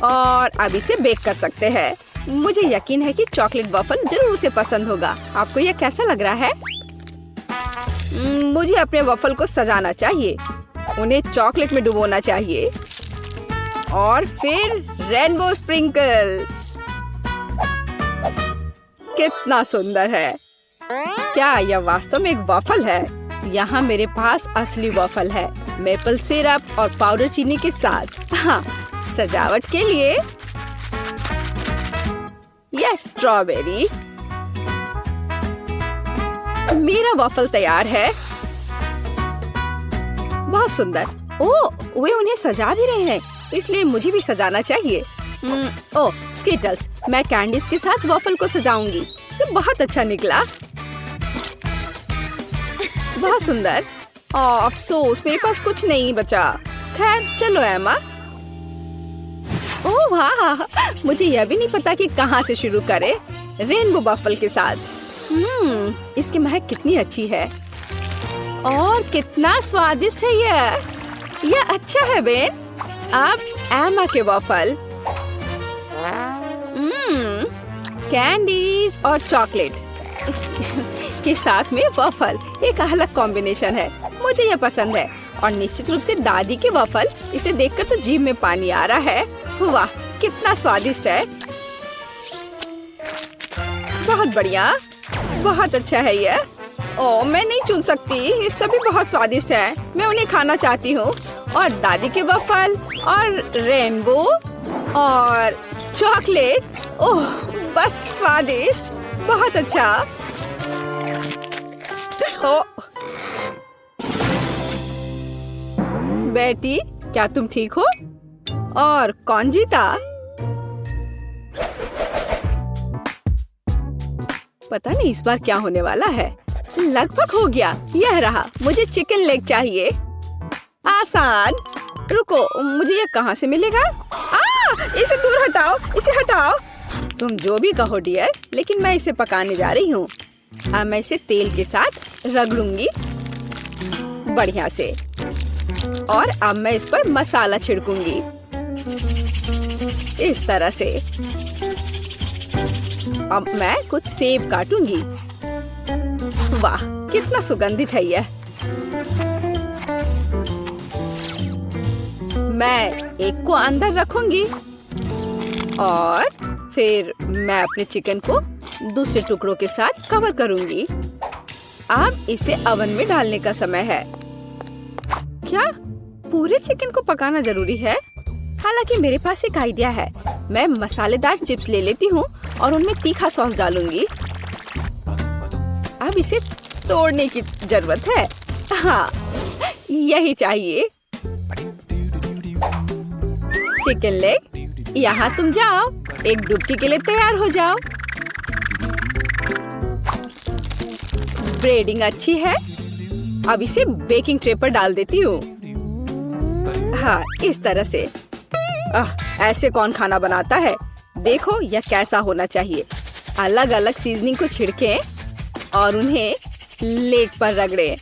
और अब इसे बेक कर सकते हैं। मुझे यकीन है कि चॉकलेट वॉफल जरूर उसे पसंद होगा। आपको यह कैसा लग रहा है? मुझे अपने वॉफल को सजाना चाहिए, उन्हें चॉकलेट में डुबोना चाहिए और फिर रेनबो स्प्रिंकल। कितना सुंदर है! क्या यह वास्तव में एक वॉफल है? यहाँ मेरे पास असली वॉफल है, मेपल सिरप और पाउडर चीनी के साथ। हाँ, सजावट के लिए यह स्ट्रॉबेरी। मेरा वॉफल तैयार है। बहुत सुंदर। ओह, वे उन्हें सजा भी रहे हैं, इसलिए मुझे भी सजाना चाहिए। ओह, स्किटल्स। मैं कैंडीज के साथ वॉफल को सजाऊंगी। ये बहुत अच्छा निकला। बहुत सुंदर। अफसोस मेरे पास कुछ नहीं बचा। खैर चलो एमा। ओह वाह, मुझे यह भी नहीं पता कि कहाँ से शुरू करें। रेनबो वॉफल के साथ। इसकी महक कितनी अच्छी है और कितना स्वादिष्ट है यह अच्छा है बेन। अब एमा के वॉफल। कैंडीज और चॉकलेट के साथ में वॉफल एक अलग कॉम्बिनेशन है। मुझे यह पसंद है और निश्चित रूप से दादी के वॉफल। इसे देखकर तो जीभ में पानी आ रहा है। वाह, कितना स्वादिष्ट है। बहुत बढ़िया, बहुत अच्छा है यह। ओह, मैं नहीं चुन सकती, ये सभी बहुत स्वादिष्ट है। मैं उन्हें खाना चाहती हूँ। और दादी के वॉफल और रेनबो और चॉकलेट। ओह बस स्वादिष्ट, बहुत अच्छा। बेटी, क्या तुम ठीक हो? और कौन जीता? पता नहीं इस बार क्या होने वाला है। लगभग हो गया। यह रहा। मुझे चिकन लेग चाहिए। आसान। रुको, मुझे यह कहाँ से मिलेगा? इसे दूर हटाओ, इसे हटाओ। तुम जो भी कहो डियर, लेकिन मैं इसे पकाने जा रही हूँ। अब मैं इसे तेल के साथ रगड़ूंगी बढ़िया से, और अब मैं इस पर मसाला छिड़कूंगी इस तरह से। अब मैं कुछ सेब काटूंगी। वाह, कितना सुगंधित है यह। मैं एक को अंदर रखूंगी और फिर मैं अपने चिकन को दूसरे टुकड़ों के साथ कवर करूंगी। अब इसे ओवन में डालने का समय है। क्या पूरे चिकन को पकाना जरूरी है? हालांकि मेरे पास एक आइडिया है। मैं मसालेदार चिप्स ले लेती हूँ और उनमें तीखा सॉस डालूंगी। अब इसे तोड़ने की जरूरत है। हाँ, यही चाहिए। चिकन लेग, यहाँ तुम जाओ, एक डुबकी के लिए तैयार हो जाओ। ब्रेडिंग अच्छी है। अब इसे बेकिंग ट्रे पर डाल देती हूँ। हाँ, इस तरह से। ऐसे कौन खाना बनाता है? देखो यह कैसा होना चाहिए। अलग अलग सीजनिंग को छिड़कें और उन्हें लेग पर रगड़ें।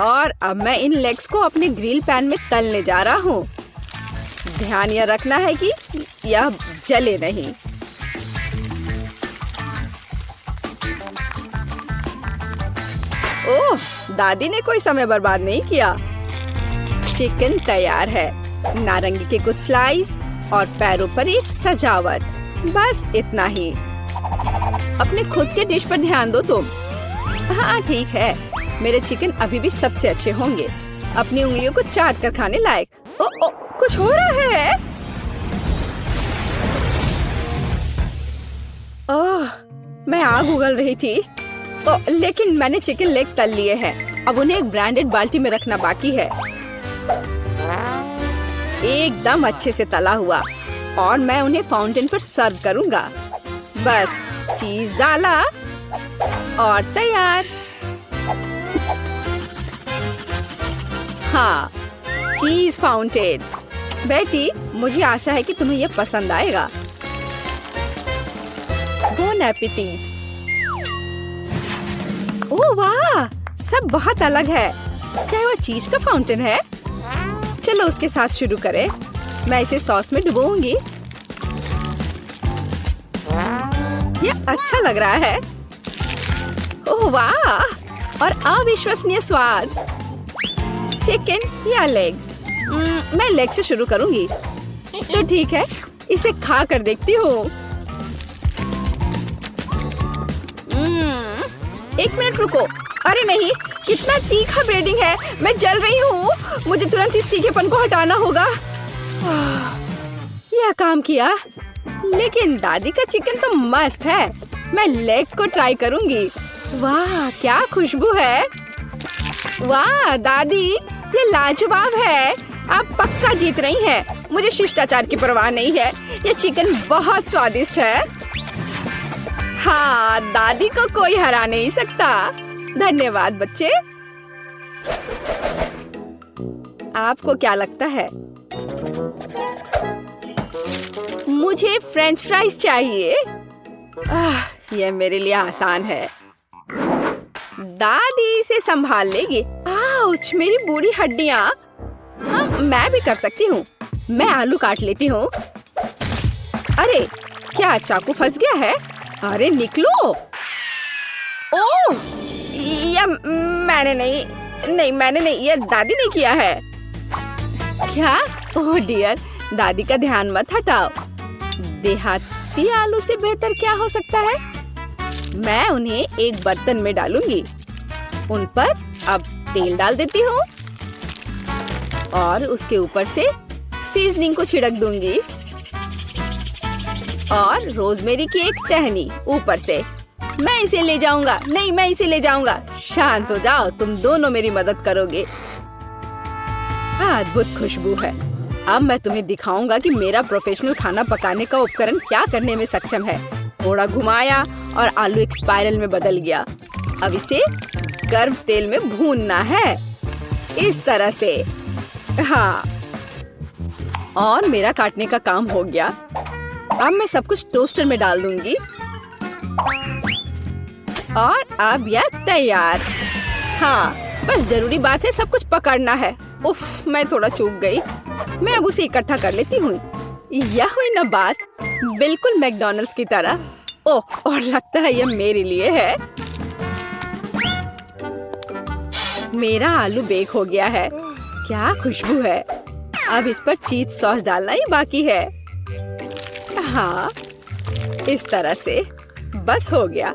और अब मैं इन लेग्स को अपने ग्रिल पैन में तलने जा रहा हूँ। ध्यान यह रखना है कि यह जले नहीं। ओह, दादी ने कोई समय बर्बाद नहीं किया। चिकन तैयार है। नारंगी के कुछ स्लाइस और पैरों पर एक सजावट। बस इतना ही। अपने खुद के डिश पर ध्यान दो तुम। हाँ ठीक है, मेरे चिकन अभी भी सबसे अच्छे होंगे। अपनी उंगलियों को चाट कर खाने लायक। ओ, कुछ हो रहा है। ओह, मैं आग उगल रही थी। लेकिन मैंने चिकन लेग तल लिए हैं। अब उन्हें एक ब्रांडेड बाल्टी में रखना बाकी है। एकदम अच्छे से तला हुआ। और मैं उन्हें फाउंटेन पर सर्व करूंगा। बस चीज डाला और तैयार। हाँ, चीज फाउंटेन। बेटी, मुझे आशा है कि तुम्हें यह पसंद आएगा। Bone appétit. ओह वाह, सब बहुत अलग है। क्या वह चीज का फाउंटेन है? चलो उसके साथ शुरू करें। मैं इसे सॉस में डुबोऊंगी। यह अच्छा लग रहा है। ओह वाह, और अविश्वसनीय स्वाद। चिकन या लेग? मैं लेग से शुरू करूंगी। तो ठीक है, इसे खा कर देखती हूँ। एक मिनट रुको। अरे नहीं, कितना तीखा ब्रेडिंग है। मैं जल रही हूँ। मुझे तुरंत इस तीखेपन को हटाना होगा। यह काम किया। लेकिन दादी का चिकन तो मस्त है। मैं लेग को ट्राई करूंगी। वाह, क्या खुशबू है। वाह दादी, ये लाजवाब है। आप पक्का जीत रही हैं। मुझे शिष्टाचार की परवाह नहीं है। ये चिकन बहुत स्वादिष्ट है। हाँ, दादी को कोई हरा नहीं सकता। धन्यवाद बच्चे। आपको क्या लगता है? मुझे फ्रेंच फ्राइज चाहिए। यह मेरे लिए आसान है। दादी इसे संभाल लेगी। आउच, मेरी बूढ़ी हड्डियां। हाँ, मैं भी कर सकती हूँ। मैं आलू काट लेती हूँ। अरे, क्या चाकू फंस गया है? अरे निकलो। ओह, यह मैंने नहीं, यह दादी ने किया है। क्या? ओह डियर, दादी का ध्यान मत हटाओ। देहाती आलू से बेहतर क्या हो सकता है? मैं उन्हें एक बर्तन में डालूंगी। उन पर अब तेल डाल देती हूँ और उसके ऊपर से सीजनिंग को छिड़क दूंगी और रोजमेरी की एक टहनी ऊपर से। मैं इसे ले जाऊंगा। नहीं, मैं इसे ले जाऊंगा। शांत हो जाओ, तुम दोनों मेरी मदद करोगे। अद्भुत खुशबू है। अब मैं तुम्हें दिखाऊंगा कि मेरा प्रोफेशनल खाना पकाने का उपकरण क्या करने में सक्षम है। थोड़ा घुमाया और आलू एक स्पाइरल में बदल गया। अब इसे गर्म तेल में भूनना है, इस तरह से। हाँ, और मेरा काटने का काम हो गया। अब मैं सब कुछ टोस्टर में डाल दूंगी और अब यह तैयार। हाँ, बस जरूरी बात है सब कुछ पकड़ना है। उफ, मैं थोड़ा चूक गई। मैं अब उसे इकट्ठा कर लेती हूँ। यह हुई ना बात, बिल्कुल मैकडॉनल्ड्स की तरह। ओह, और लगता है यह मेरे लिए है। मेरा आलू बेक हो गया है। क्या खुशबू है। अब इस पर चीज सॉस डालना ही बाकी है। हाँ, इस तरह से। बस हो गया।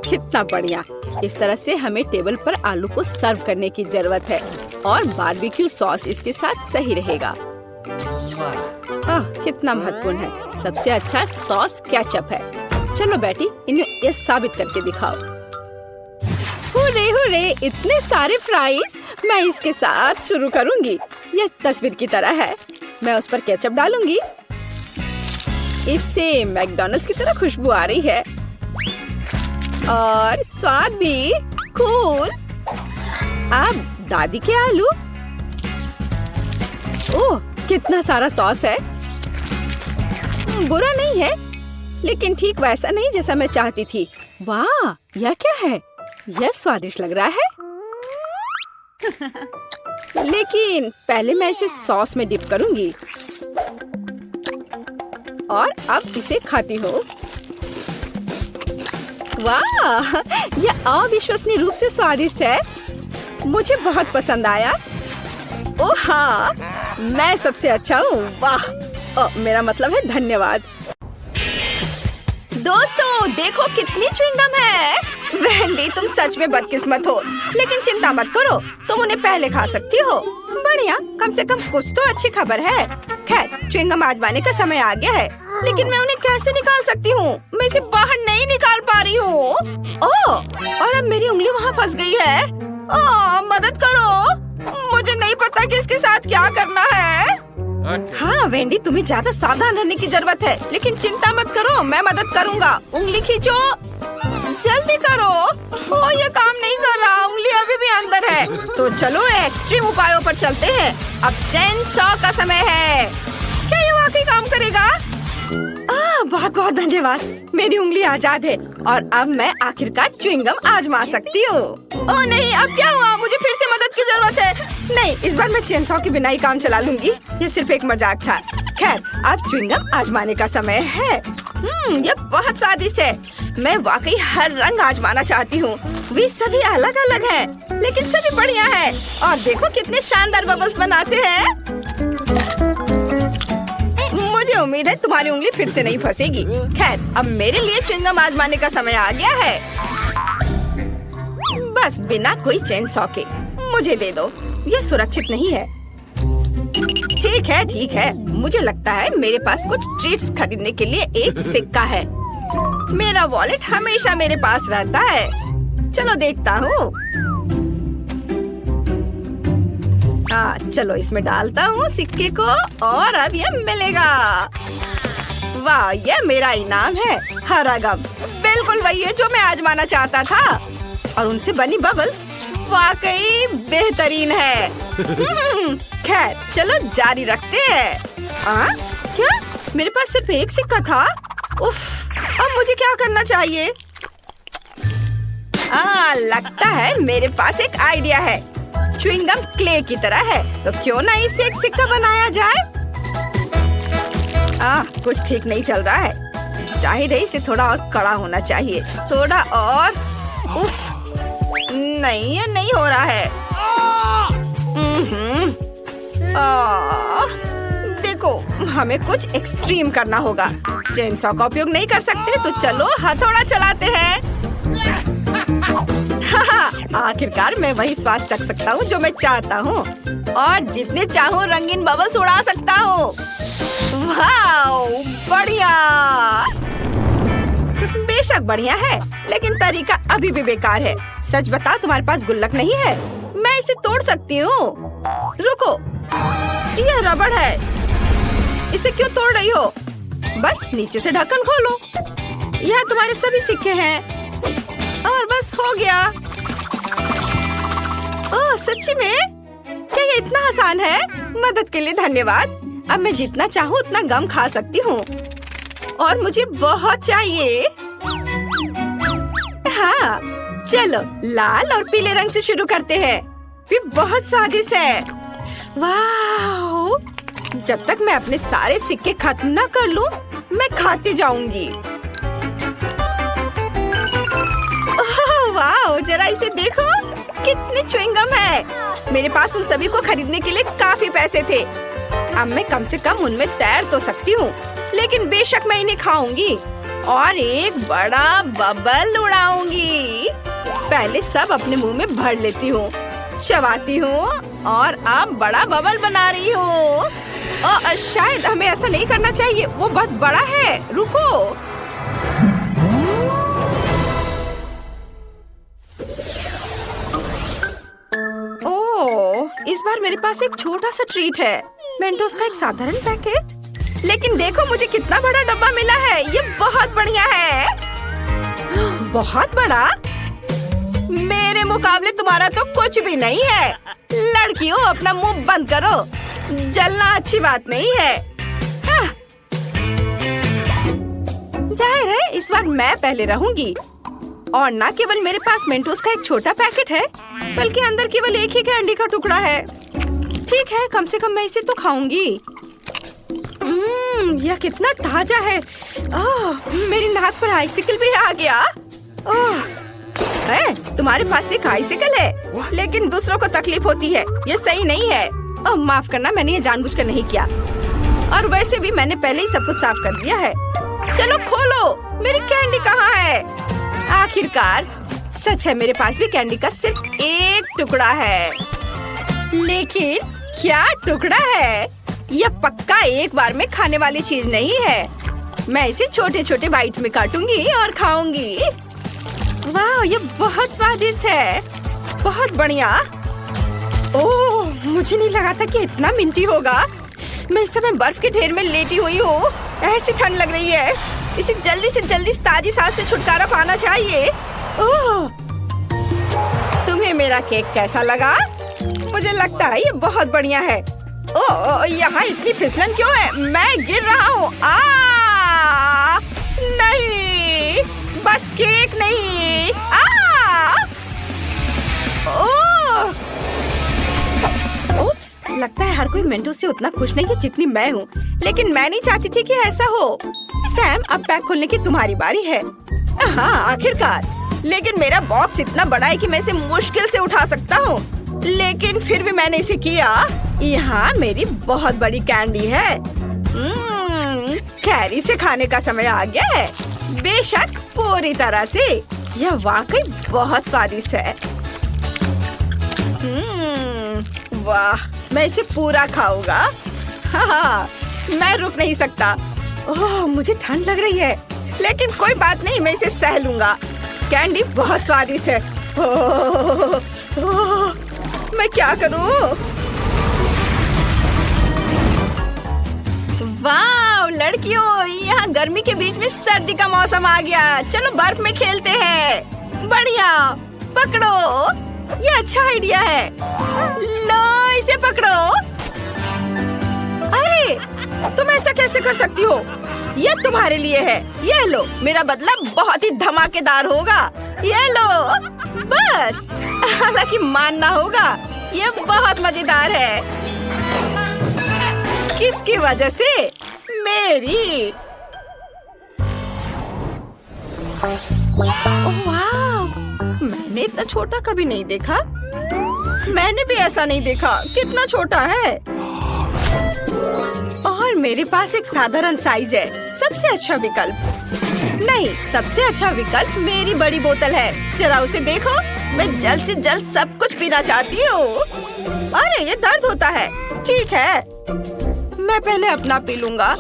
कितना बढ़िया। इस तरह से हमें टेबल पर आलू को सर्व करने की जरूरत है और बारबेक्यू सॉस इसके साथ सही रहेगा। कितना महत्वपूर्ण है। सबसे अच्छा सॉस केचप है। चलो बेटी, इन्हें ये साबित करके दिखाओ। हुर्रे हुर्रे, इतने सारे फ्राइज। मैं इसके साथ शुरू करूंगी। यह तस्वीर की तरह है। मैं उस पर केचप डालूंगी। इससे मैकडॉनल्ड्स की तरह खुशबू आ रही है और स्वाद भी कूल। अब दादी के आलू। ओह, कितना सारा सॉस है। बुरा नहीं है, लेकिन ठीक वैसा नहीं जैसा मैं चाहती थी। वाह, यह क्या है? यह स्वादिष्ट लग रहा है। लेकिन पहले मैं इसे सॉस में डिप करूंगी और अब इसे खाती हूँ। वाह, यह अविश्वसनीय रूप से स्वादिष्ट है। मुझे बहुत पसंद आया। ओह हाँ, मैं सबसे अच्छा हूँ। वाह, मेरा मतलब है धन्यवाद। दोस्तों, देखो कितनी च्युइंगम है। वेंडी, तुम सच में बदकिस्मत हो, लेकिन चिंता मत करो, तुम उन्हें पहले खा सकती हो। बढ़िया, कम से कम कुछ तो अच्छी खबर है। खैर, च्युइंगम आजमाने का समय आ गया है, लेकिन मैं उन्हें कैसे निकाल सकती हूँ? मैं इसे बाहर नहीं निकाल पा रही हूँ। ओह, और अब मेरी उंगली वहाँ फंस गई है। ओह, मदद करो, मुझे नहीं पता कि इसके साथ क्या करना है। हाँ वेंडी, तुम्हें ज्यादा सावधान रहने की जरूरत है, लेकिन चिंता मत करो, मैं मदद करूँगा। उंगली खींचो, जल्दी करो। ओह, ये काम नहीं कर रहा, उंगली अभी भी अंदर है। तो चलो एक्सट्रीम उपायों पर चलते हैं। अब चेन सॉ का समय है। क्या ये वाकई काम करेगा? बहुत बहुत धन्यवाद, मेरी उंगली आजाद है और अब मैं आखिरकार च्युइंगम आजमा सकती हूँ। ओह नहीं, अब क्या हुआ? मुझे फिर से मदद की जरूरत है। नहीं, इस बार मैं चेन सॉ के बिना ही काम चला लूंगी। ये सिर्फ एक मजाक था। खैर, अब च्युइंगम आजमाने का समय है। ये बहुत स्वादिष्ट है। मैं वाकई हर रंग आजमाना चाहती हूँ। वे सभी अलग अलग हैं, लेकिन सभी बढ़िया है। और देखो कितने शानदार बबल्स बनाते हैं। मुझे उम्मीद है तुम्हारी उंगली फिर से नहीं फंसेगी। खैर, अब मेरे लिए च्युइंगम आजमाने का समय आ गया है। बस बिना कोई चेन सॉ के मुझे दे दो, ये सुरक्षित नहीं है। ठीक है, मुझे लगता है मेरे पास कुछ ट्रीट्स खरीदने के लिए एक सिक्का है। मेरा वॉलेट हमेशा मेरे पास रहता है। चलो देखता हूँ। चलो इसमें डालता हूँ सिक्के को और अब ये मिलेगा। वाह, ये मेरा इनाम है, हरा गम। बिल्कुल वही है जो मैं आजमाना चाहता था। और उनसे बनी बबल्स वाकई बेहतरीन है। खैर, चलो जारी रखते हैं। क्या? मेरे पास सिर्फ एक सिक्का था? उफ, अब मुझे क्या करना चाहिए? लगता है मेरे पास एक आइडिया है। च्युइंगम क्ले की तरह है, तो क्यों ना इसे एक सिक्का बनाया जाए? कुछ ठीक नहीं चल रहा है। जाहिर है इसे थोड़ा और कड़ा होना चाहिए। थोड़ा और। उफ, नहीं, ये नहीं हो रहा है। देखो, हमें कुछ एक्सट्रीम करना होगा। चेन सॉ का उपयोग नहीं कर सकते, तो चलो हथौड़ा चलाते हैं। आखिरकार मैं वही स्वाद चख सकता हूँ जो मैं चाहता हूँ और जितने चाहूँ रंगीन बबल्स उड़ा सकता हूँ। वाह, बढ़िया। बेशक बढ़िया है, लेकिन तरीका अभी भी बेकार है। सच बताओ, तुम्हारे पास गुल्लक नहीं है? मैं इसे तोड़ सकती हूँ। रुको, यह रबड़ है, इसे क्यों तोड़ रही हो? बस नीचे से ढक्कन खोलो। यहाँ तुम्हारे सभी सिक्के हैं और बस हो गया। ओह, सच्ची में? क्या ये इतना आसान है? मदद के लिए धन्यवाद। अब मैं जितना चाहूँ उतना गम खा सकती हूँ और मुझे बहुत चाहिए। हाँ, चलो लाल और पीले रंग से शुरू करते हैं। ये बहुत स्वादिष्ट है। वाह, जब तक मैं अपने सारे सिक्के खत्म न कर लूं, मैं खाती जाऊंगी। वाह, जरा इसे देखो, कितनी च्युइंगम है। मेरे पास उन सभी को खरीदने के लिए काफी पैसे थे। अब मैं कम से कम उनमें तैर तो सकती हूँ, लेकिन बेशक मैं इन्हें खाऊंगी और एक बड़ा बबल उड़ाऊंगी। पहले सब अपने मुंह में भर लेती हूँ, चबाती हूँ और अब बड़ा बबल बना रही हूँ। शायद हमें ऐसा नहीं करना चाहिए, वो बहुत बड़ा है। रुको, इस बार मेरे पास एक छोटा सा ट्रीट है। मेंटोस का एक साधारण पैकेट। लेकिन देखो मुझे कितना बड़ा डब्बा मिला है। ये बहुत बढ़िया है। बहुत बड़ा? मेरे मुकाबले तुम्हारा तो कुछ भी नहीं है। लड़कियों, अपना मुंह बंद करो। जलना अच्छी बात नहीं है। हाँ। जाहिर है इस बार मैं पहले रहूंगी। और न केवल मेरे पास मेंटोस का एक छोटा पैकेट है, बल्कि अंदर केवल एक ही कैंडी का टुकड़ा है। ठीक है, कम से कम मैं इसे तो खाऊंगी। यह कितना ताजा है। मेरी नाक पर आइसिकल भी आ गया। तुम्हारे पास एक आइसिकल है, लेकिन दूसरों को तकलीफ होती है। ये सही नहीं है। माफ करना, मैंने ये जानबूझकर नहीं किया। और वैसे भी मैंने पहले ही सब कुछ साफ कर दिया है। चलो खोलो, मेरी कैंडी कहाँ है? आखिरकार सच है, मेरे पास भी कैंडी का सिर्फ एक टुकड़ा है। लेकिन क्या टुकड़ा है? यह पक्का एक बार में खाने वाली चीज नहीं है। मैं इसे छोटे छोटे बाइट में काटूंगी और खाऊंगी। वाह, ये बहुत स्वादिष्ट है। बहुत बढ़िया। ओह, मुझे नहीं लगा था कि इतना मिंटी होगा। मैं इस समय बर्फ के ढेर में लेटी हुई हूँ। ऐसी ठंड लग रही है। इसे जल्दी से जल्दी ताजी सांस से छुटकारा पाना चाहिए। ओह, तुम्हें मेरा केक कैसा लगा? मुझे लगता है ये बहुत बढ़िया है। ओह, यहाँ इतनी फिसलन क्यों है? मैं गिर रहा हूँ। नहीं, बस केक नहीं। ओप्स, लगता है हर कोई मेंटो से उतना खुश नहीं है जितनी मैं हूँ। लेकिन मैं नहीं चाहती थी कि ऐसा हो। सैम, अब पैक खोलने की तुम्हारी बारी है। हाँ, आखिरकार। लेकिन मेरा बॉक्स इतना बड़ा है कि मैं इसे मुश्किल से उठा सकता हूँ। लेकिन फिर भी मैंने इसे किया। यहाँ मेरी बहुत बड़ी कैंडी है। कैरी से खाने का समय आ गया है। बेशक, पूरी तरह से। यह वाकई बहुत स्वादिष्ट है। वाह, मैं इसे पूरा खाऊंगा। हाँ, मैं रुक नहीं सकता। ओह, मुझे ठंड लग रही है, लेकिन कोई बात नहीं, मैं इसे सह लूंगा। कैंडी बहुत स्वादिष्ट है। मैं क्या करूं? वाह लड़कियों, यहाँ गर्मी के बीच में सर्दी का मौसम आ गया। चलो बर्फ में खेलते हैं। बढ़िया, पकड़ो। ये अच्छा आइडिया है। लो, इसे पकड़ो। अरे, तुम ऐसा कैसे कर सकती हो? ये तुम्हारे लिए है। ये लो, मेरा बदला बहुत ही धमाकेदार होगा। ये लो, बस। हालांकि मानना होगा, ये बहुत मजेदार है। किसकी वजह से? मेरी। वाह, मैंने इतना छोटा कभी नहीं देखा। मैंने भी ऐसा नहीं देखा। कितना छोटा है। और मेरे पास एक साधारण साइज है। सबसे अच्छा विकल्प नहीं, सबसे अच्छा विकल्प मेरी बड़ी बोतल है। जरा उसे देखो। मैं जल्द से जल्द सब कुछ पीना चाहती हूँ। अरे, ये दर्द होता है। ठीक है, मैं पहले अपना पी लूंगा।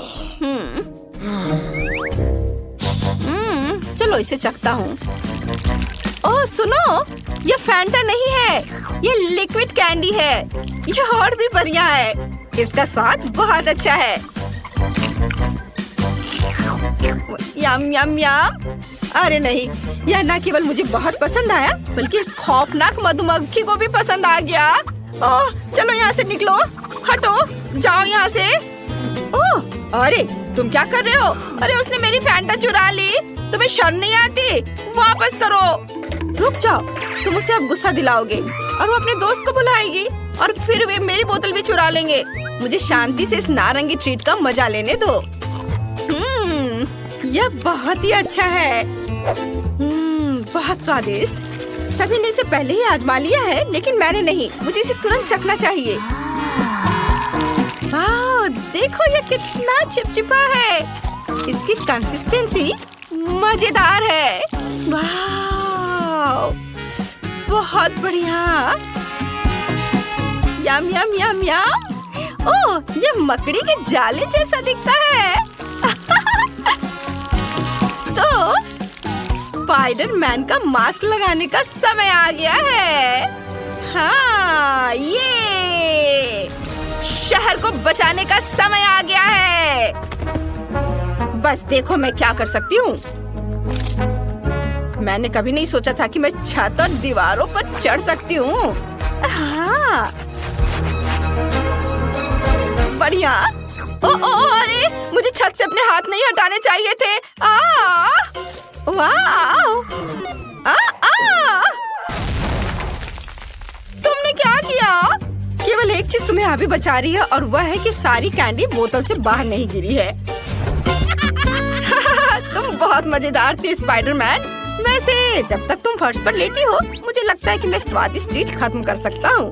चलो इसे चखता हूँ। ओह सुनो, ये फैंटा नहीं है, ये लिक्विड कैंडी है। ये और भी बढ़िया है। इसका स्वाद बहुत अच्छा है। यम यम यम। अरे नहीं, यह न केवल मुझे बहुत पसंद आया, बल्कि इस खौफनाक मधुमक्खी को भी पसंद आ गया। ओह, चलो यहाँ से निकलो। हटो, जाओ यहाँ से। ओह, अरे तुम क्या कर रहे हो? अरे उसने मेरी फैंटा चुरा ली। तुम्हें शर्म नहीं आती? वापस करो। रुक जाओ, तुम उसे अब गुस्सा दिलाओगे और वो अपने दोस्त को बुलाएगी और फिर वे मेरी बोतल भी चुरा लेंगे। मुझे शांति से इस नारंगी ट्रीट का मजा लेने दो। यह बहुत ही अच्छा है। बहुत स्वादिष्ट। सभी ने इसे पहले ही आजमा लिया है, लेकिन मैंने नहीं। मुझे इसे तुरंत चखना चाहिए। वाह, देखो ये कितना चिपचिपा है। इसकी कंसिस्टेंसी मजेदार है। वाह, बहुत बढ़िया। यम यम यम यम। ओह, ये मकड़ी के जाले जैसा दिखता है। तो स्पाइडरमैन का मास्क लगाने का समय आ गया है। हाँ, ये शहर को बचाने का समय आ गया है। बस देखो मैं क्या कर सकती हूँ। मैंने कभी नहीं सोचा था कि मैं छत और दीवारों पर चढ़ सकती हूँ। हाँ, बढ़िया। ओ अरे मुझे छत से अपने हाथ नहीं हटाने चाहिए थे। वाह! तुमने क्या किया? केवल एक चीज तुम्हें अभी बचा रही है और वह है कि सारी कैंडी बोतल से बाहर नहीं गिरी है। तुम बहुत मजेदार थी स्पाइडरमैन। वैसे जब तक तुम फर्श पर लेटी हो मुझे लगता है कि मैं स्वादिष्ट ट्रीट खत्म कर सकता हूँ।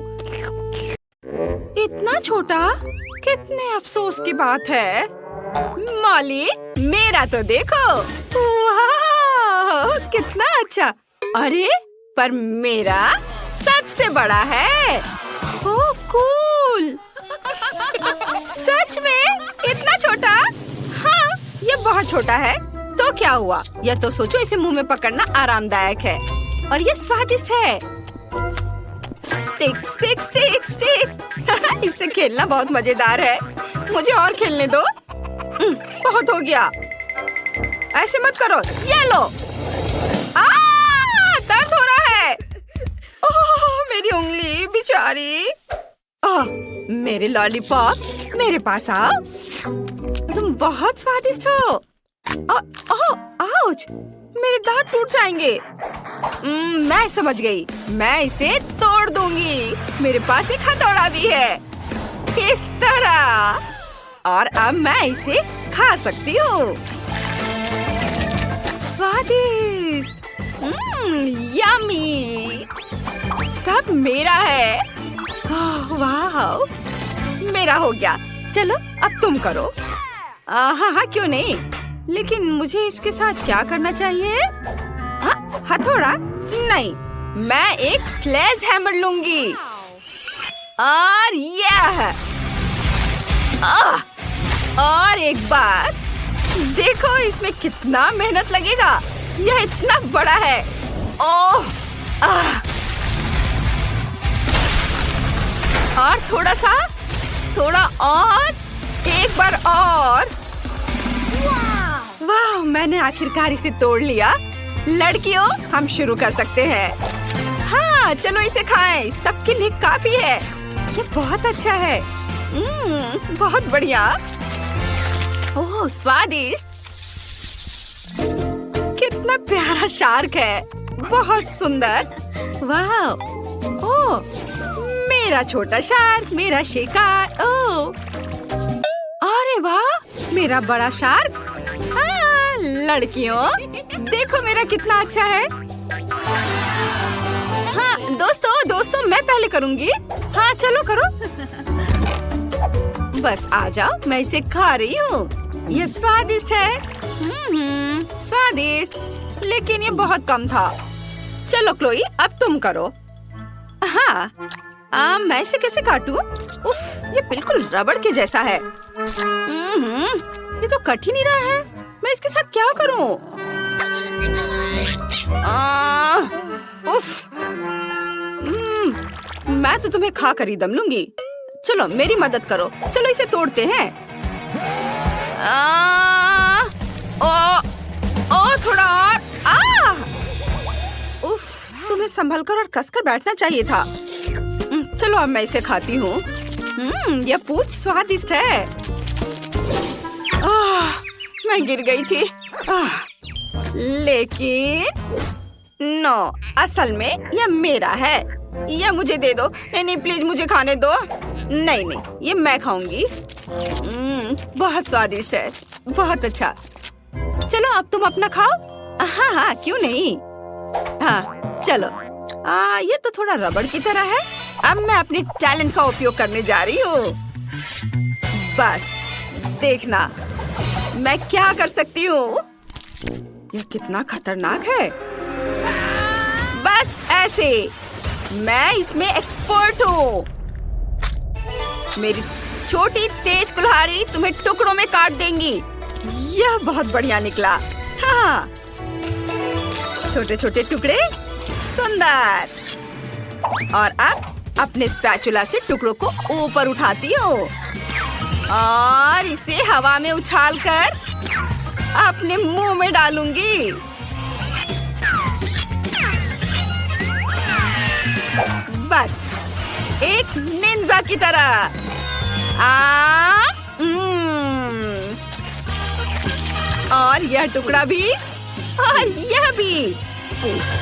इतना छोटा, कितने अफसोस की बात है। मॉली, मेरा तो देखो। वाह, कितना अच्छा। अरे पर मेरा सबसे बड़ा है। ओह कूल। सच में इतना छोटा? हाँ, ये बहुत छोटा है। तो क्या हुआ? यह तो सोचो, इसे मुंह में पकड़ना आरामदायक है और ये स्वादिष्ट है। Stick stick stick stick. इससे खेलना बहुत मजेदार है। मुझे और खेलने दो। बहुत हो गया। ऐसे मत करो। ये लो। दर्द हो रहा है। ओह, मेरी उंगली बेचारी। मेरे लॉलीपॉप, मेरे पास आओ। तुम बहुत स्वादिष्ट हो। आउच! मेरे दांत टूट जाएंगे। मैं समझ गई। मैं इसे तोड़ दूंगी। मेरे पास एक हथौड़ा भी है। इस तरह। और अब मैं इसे खा सकती हूँ। स्वादिष्ट। यम्मी। सब मेरा है। वाह, मेरा हो गया। चलो अब तुम करो। हाँ, क्यों नहीं। लेकिन मुझे इसके साथ क्या करना चाहिए? हथौड़ा नहीं, मैं एक स्लेज हैमर लूंगी। और यह और एक बार देखो इसमें कितना मेहनत लगेगा। यह इतना बड़ा है। ओह! और थोड़ा और, एक बार और। वाह, मैंने आखिरकार इसे तोड़ लिया। लड़कियों, हम शुरू कर सकते हैं। हाँ, चलो इसे खाएं। सबके लिए काफी है। ये बहुत अच्छा है। बहुत बढ़िया। ओह, स्वादिष्ट। कितना प्यारा शार्क है। बहुत सुंदर। वाह! ओह, मेरा छोटा शार्क, मेरा शिकार। ओह, अरे वाह, मेरा बड़ा शार्क। लड़कियों, देखो मेरा कितना अच्छा है। हाँ दोस्तों, मैं पहले करूँगी। हाँ चलो करो। बस आ जाओ, मैं इसे खा रही हूँ। ये स्वादिष्ट है। स्वादिष्ट, लेकिन ये बहुत कम था। चलो क्लोई, अब तुम करो। हाँ, मैं इसे कैसे काटूं? उफ, ये बिल्कुल रबड़ के जैसा है। ये तो कट ही नहीं रहा है। मैं इसके साथ क्या करूं? उफ, मैं तो तुम्हें खा कर ही दम लूंगी। चलो मेरी मदद करो। चलो इसे तोड़ते हैं। थोड़ा और। उफ, तुम्हें संभल कर और कसकर बैठना चाहिए था। चलो अब मैं इसे खाती हूँ। यह पूंछ स्वादिष्ट है। मैं गिर गई थी। लेकिन नो, असल में यह मेरा है। यह मुझे दे दो। नहीं, प्लीज मुझे खाने दो। नहीं, ये मैं खाऊंगी। बहुत स्वादिष्ट है। बहुत अच्छा। चलो अब तुम अपना खाओ। हाँ, क्यों नहीं। हाँ चलो। ये तो थोड़ा रबड़ की तरह है। अब मैं अपने टैलेंट का उपयोग करने जा रही हूँ। बस देखना मैं क्या कर सकती हूँ। यह कितना खतरनाक है। बस ऐसे। मैं इसमें एक्सपर्ट हूँ। मेरी छोटी तेज कुल्हाड़ी तुम्हें टुकड़ों में काट देंगी। यह बहुत बढ़िया निकला। हाँ, छोटे छोटे टुकड़े। सुंदर। और अब अपने स्पैचुला से टुकड़ों को ऊपर उठाती हूँ और इसे हवा में उछालकर अपने मुंह में डालूंगी। बस एक निंजा की तरह। और यह टुकड़ा भी और यह भी।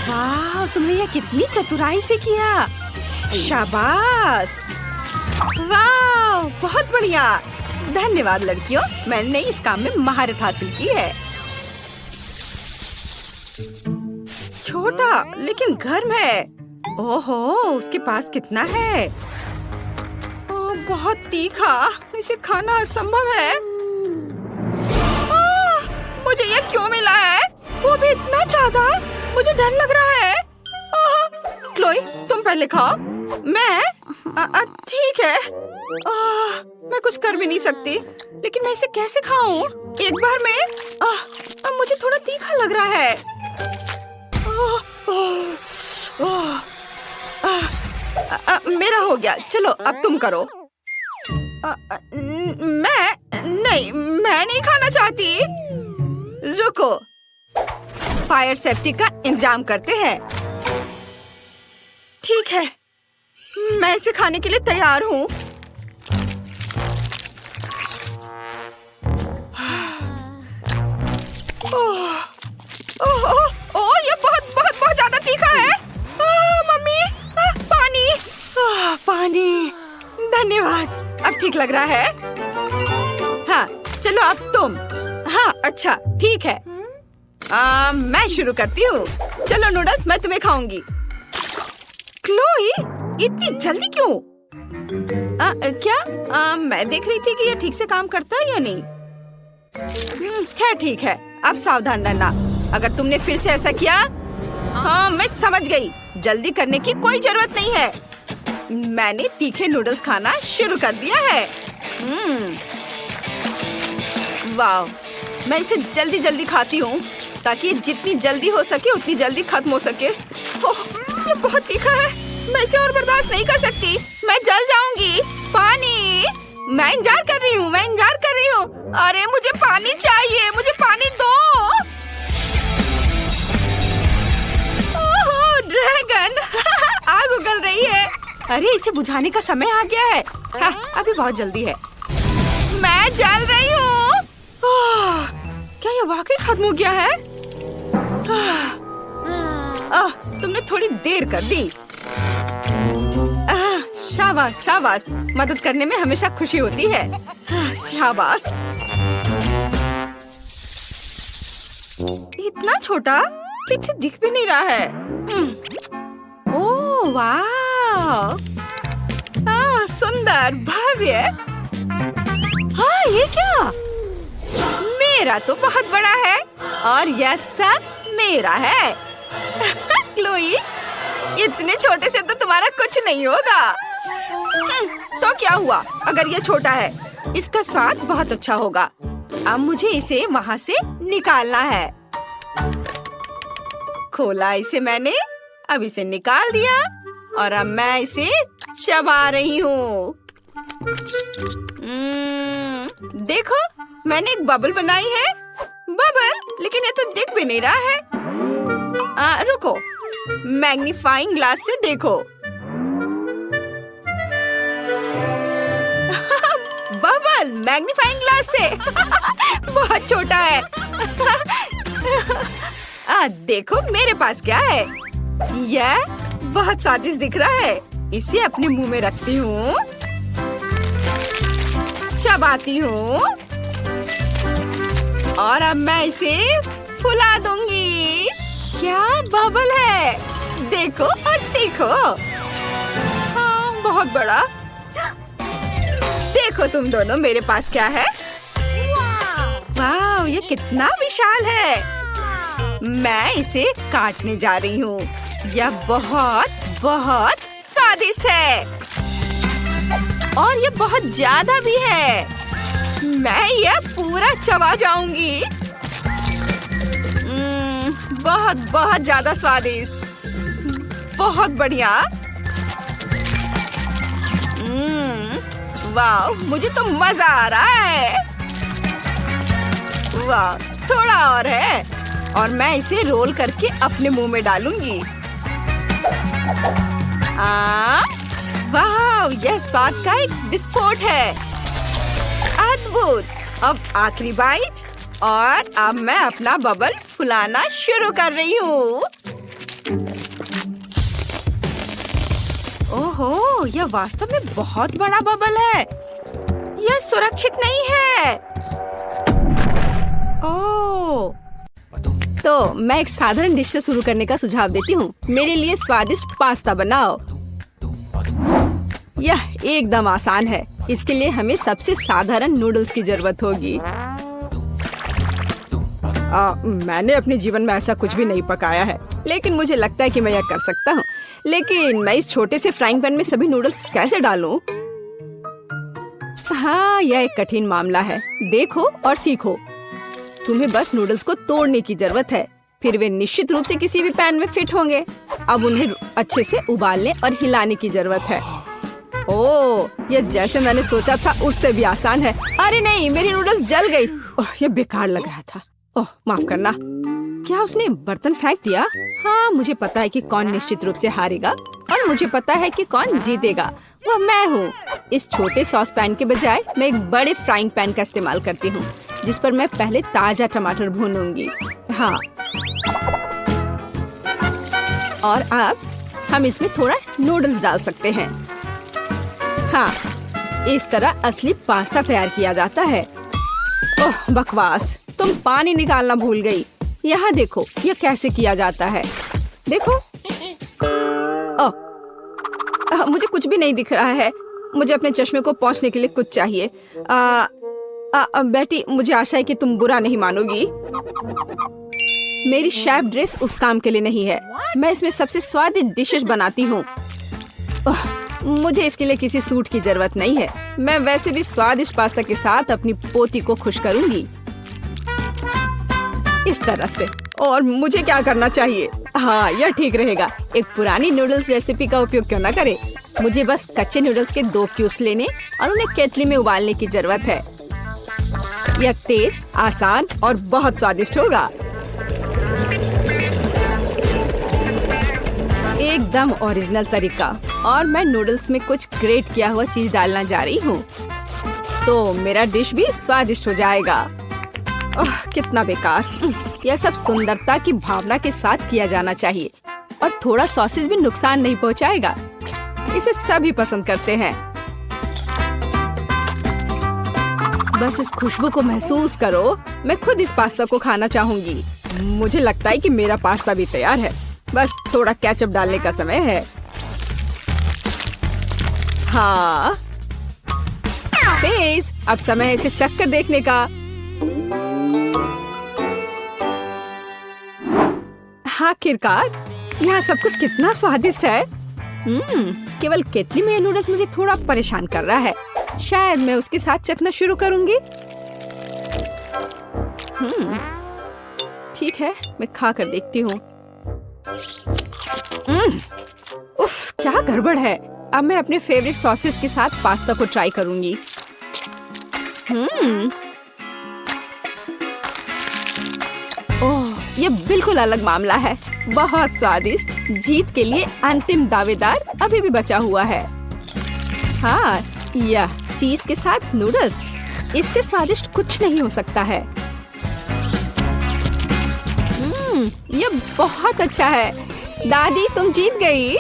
वाह, तुमने यह कितनी चतुराई से किया। शाबाश। वाह, बहुत बढ़िया। धन्यवाद लड़कियों, मैंने इस काम में महारत हासिल की है। छोटा लेकिन गर्म है। ओहो, उसके पास कितना है। बहुत तीखा, इसे खाना असंभव है। मुझे ये क्यों मिला है? वो भी इतना ज्यादा, मुझे डर लग रहा है। क्लोई, तुम पहले खाओ। मैं ठीक है। मैं कुछ कर भी नहीं सकती, लेकिन मैं इसे कैसे खाऊं? एक बार में मुझे थोड़ा तीखा लग रहा है। मेरा हो गया, चलो अब तुम करो। मैं नहीं खाना चाहती। रुको, फायर सेफ्टी का इंतजाम करते हैं। ठीक है, मैं इसे खाने के लिए तैयार हूँ। ओह, ये बहुत ज्यादा तीखा है। मम्मी, पानी। पानी, धन्यवाद। अब ठीक लग रहा है। हाँ, चलो अब तुम। हाँ, अच्छा, ठीक है। मैं शुरू करती हूँ। चलो नूडल्स, मैं तुम्हें खाऊंगी। क्लोई, इतनी जल्दी क्यों? क्या मैं देख रही थी कि ये ठीक से काम करता है या नहीं। खैर ठीक है, अब सावधान रहना। अगर तुमने फिर से ऐसा किया। हाँ, मैं समझ गई। जल्दी करने की कोई जरूरत नहीं है। मैंने तीखे नूडल्स खाना शुरू कर दिया है। वाह, मैं इसे जल्दी जल्दी खाती हूँ ताकि जितनी जल्दी हो सके उतनी जल्दी खत्म हो सके। ये बहुत तीखा है, मैं इसे और बर्दाश्त नहीं कर सकती। मैं जल जाऊंगी। पानी, मैं इंतजार कर रही हूँ। अरे मुझे पानी चाहिए, मुझे पानी दो। ओह, ड्रैगन। आग उगल रही है। अरे इसे बुझाने का समय आ गया है। हाँ, अभी बहुत जल्दी है। मैं जल रही हूँ। क्या ये वाकई खत्म हो गया है? तुमने थोड़ी देर कर दी। शाबाश शाबाश, मदद करने में हमेशा खुशी होती है। शाबाश। इतना छोटा, ठीक से दिख भी नहीं रहा है। ओह वाह, सुंदर, भव्य। हाँ, ये क्या? मेरा तो बहुत बड़ा है और यह सब मेरा है। क्लोई, इतने छोटे से तो तुम्हारा कुछ नहीं होगा। तो क्या हुआ अगर ये छोटा है? इसका स्वाद बहुत अच्छा होगा। अब मुझे इसे वहाँ से निकालना है। खोला इसे मैंने, अब इसे निकाल दिया और अब मैं इसे चबा रही हूँ। देखो, मैंने एक बबल बनाई है। बबल, लेकिन ये तो दिख भी नहीं रहा है। रुको, मैग्नीफाइंग ग्लास से देखो। बबल मैग्नीफाइंग ग्लास से। बहुत छोटा है। देखो मेरे पास क्या है। यह बहुत स्वादिष्ट दिख रहा है। इसे अपने मुंह में रखती हूँ, चबाती हूँ और अब मैं इसे फुला दूंगी। क्या बबल है, देखो और सीखो। हाँ, बहुत बड़ा। देखो तुम दोनों, मेरे पास क्या है। वाह, ये कितना विशाल है। मैं इसे काटने जा रही हूँ। यह बहुत बहुत स्वादिष्ट है और ये बहुत ज्यादा भी है। मैं यह पूरा चबा जाऊंगी। बहुत बहुत ज्यादा स्वादिष्ट, बहुत बढ़िया। वाह, मुझे तो मजा आ रहा है। वाह, थोड़ा और है और मैं इसे रोल करके अपने मुंह में डालूंगी। वाह, यह स्वाद का एक विस्फोट है। मजबूत। अब आखिरी बाइट और अब मैं अपना बबल फुलाना शुरू कर रही हूँ। ओहो, यह वास्तव में बहुत बड़ा बबल है। यह सुरक्षित नहीं है। ओह, तो मैं एक साधारण डिश से शुरू करने का सुझाव देती हूँ। मेरे लिए स्वादिष्ट पास्ता बनाओ। यह एकदम आसान है। इसके लिए हमें सबसे साधारण नूडल्स की जरूरत होगी। मैंने अपने जीवन में ऐसा कुछ भी नहीं पकाया है, लेकिन मुझे लगता है कि मैं यह कर सकता हूँ। लेकिन मैं इस छोटे से फ्राइंग पैन में सभी नूडल्स कैसे डालूं? हाँ, यह एक कठिन मामला है। देखो और सीखो। तुम्हें बस नूडल्स को तोड़ने की जरूरत है, फिर वे निश्चित रूप से किसी भी पैन में फिट होंगे। अब उन्हें अच्छे से उबालने और हिलाने की जरूरत है। ओह, यह जैसे मैंने सोचा था उससे भी आसान है। अरे नहीं, मेरी नूडल्स जल गई। ओह, यह बेकार लग रहा था। ओह, माफ करना। क्या उसने बर्तन फेंक दिया? हाँ, मुझे पता है कि कौन निश्चित रूप से हारेगा और मुझे पता है कि कौन जीतेगा। वह मैं हूँ। इस छोटे सॉस पैन के बजाय मैं एक बड़े फ्राइंग पैन का इस्तेमाल करती हूँ, जिस पर मैं पहले ताजा टमाटर भूनूंगी। हाँ, और अब हम इसमें थोड़ा नूडल्स डाल सकते हैं। हाँ, इस तरह असली पास्ता तैयार किया जाता है। ओह बकवास, तुम पानी निकालना भूल गई। यहाँ देखो, यह कैसे किया जाता है। देखो। ओह, मुझे कुछ भी नहीं दिख रहा है। मुझे अपने चश्मे को पोंछने के लिए कुछ चाहिए। बेटी, मुझे आशा है कि तुम बुरा नहीं मानोगी। मेरी शेफ ड्रेस उस काम के लिए नहीं है। मैं इसमें सबसे स्वादिष्ट डिशेस बनाती हूँ। मुझे इसके लिए किसी सूट की जरूरत नहीं है। मैं वैसे भी स्वादिष्ट पास्ता के साथ अपनी पोती को खुश करूंगी, इस तरह से। और मुझे क्या करना चाहिए? हाँ, यह ठीक रहेगा। एक पुरानी नूडल्स रेसिपी का उपयोग क्यों न करें। मुझे बस कच्चे नूडल्स के 2 क्यूब्स लेने और उन्हें केतली में उबालने की जरूरत है। यह तेज, आसान और बहुत स्वादिष्ट होगा। एकदम ओरिजिनल तरीका। और मैं नूडल्स में कुछ ग्रेट किया हुआ चीज डालना जा रही हूँ, तो मेरा डिश भी स्वादिष्ट हो जाएगा। ओह, कितना बेकार। यह सब सुंदरता की भावना के साथ किया जाना चाहिए, और थोड़ा सॉसेज भी नुकसान नहीं पहुँचाएगा। इसे सभी पसंद करते हैं। बस इस खुशबू को महसूस करो। मैं खुद इस पास्ता को खाना चाहूंगी। मुझे लगता है कि मेरा पास्ता भी तैयार है। बस थोड़ा केचप डालने का समय है। हाँ, तेज। अब समय है इसे चक्कर देखने का। आखिरकार, यहाँ सब कुछ कितना स्वादिष्ट है। केवल केतली में नूडल्स मुझे थोड़ा परेशान कर रहा है। शायद मैं उसके साथ चखना शुरू करूंगी। ठीक है, मैं खा कर देखती हूँ। उफ, क्या गड़बड़ है। अब मैं अपने फेवरेट सॉसेस के साथ पास्ता को ट्राई करूंगी। ओह, ये बिल्कुल अलग मामला है। बहुत स्वादिष्ट। जीत के लिए अंतिम दावेदार अभी भी बचा हुआ है। हाँ, यह चीज के साथ नूडल्स, इससे स्वादिष्ट कुछ नहीं हो सकता है। यह बहुत अच्छा है। दादी, तुम जीत गई।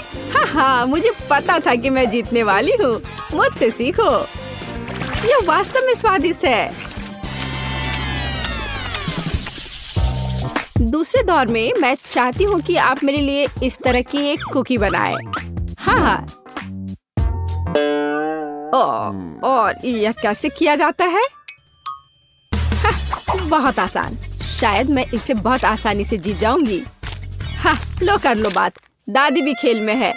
हाँ, मुझे पता था कि मैं जीतने वाली हूँ। मुझसे सीखो। यह वास्तव में स्वादिष्ट है। दूसरे दौर में मैं चाहती हूँ कि आप मेरे लिए इस तरह की एक कुकी बनाएं। हाँ। और यह कैसे किया जाता है? बहुत आसान। शायद मैं इससे बहुत आसानी से जीत जाऊंगी। हाँ, लो कर लो बात। दादी भी खेल में है।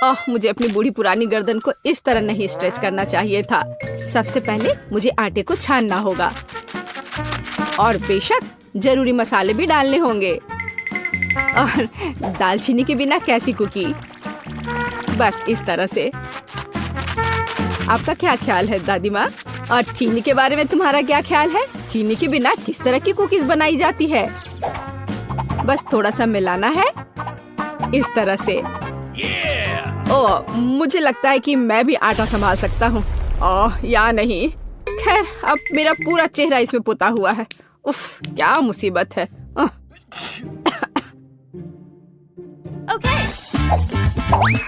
ओह, मुझे अपनी बूढ़ी पुरानी गर्दन को इस तरह नहीं स्ट्रेच करना चाहिए था। सबसे पहले मुझे आटे को छानना होगा, और बेशक जरूरी मसाले भी डालने होंगे। और दालचीनी के बिना कैसी कुकी? बस इस तरह से। आपका क्या ख्याल है दादी माँ? और चीनी के बारे में तुम्हारा क्या ख्याल है? चीनी के बिना किस तरह की कुकीज बनाई जाती है? बस थोड़ा सा मिलाना है, इस तरह से। ओह, मुझे लगता है कि मैं भी आटा संभाल सकता हूँ। ओह, या नहीं। खैर अब मेरा पूरा चेहरा इसमें पुता हुआ है। उफ, क्या मुसीबत है।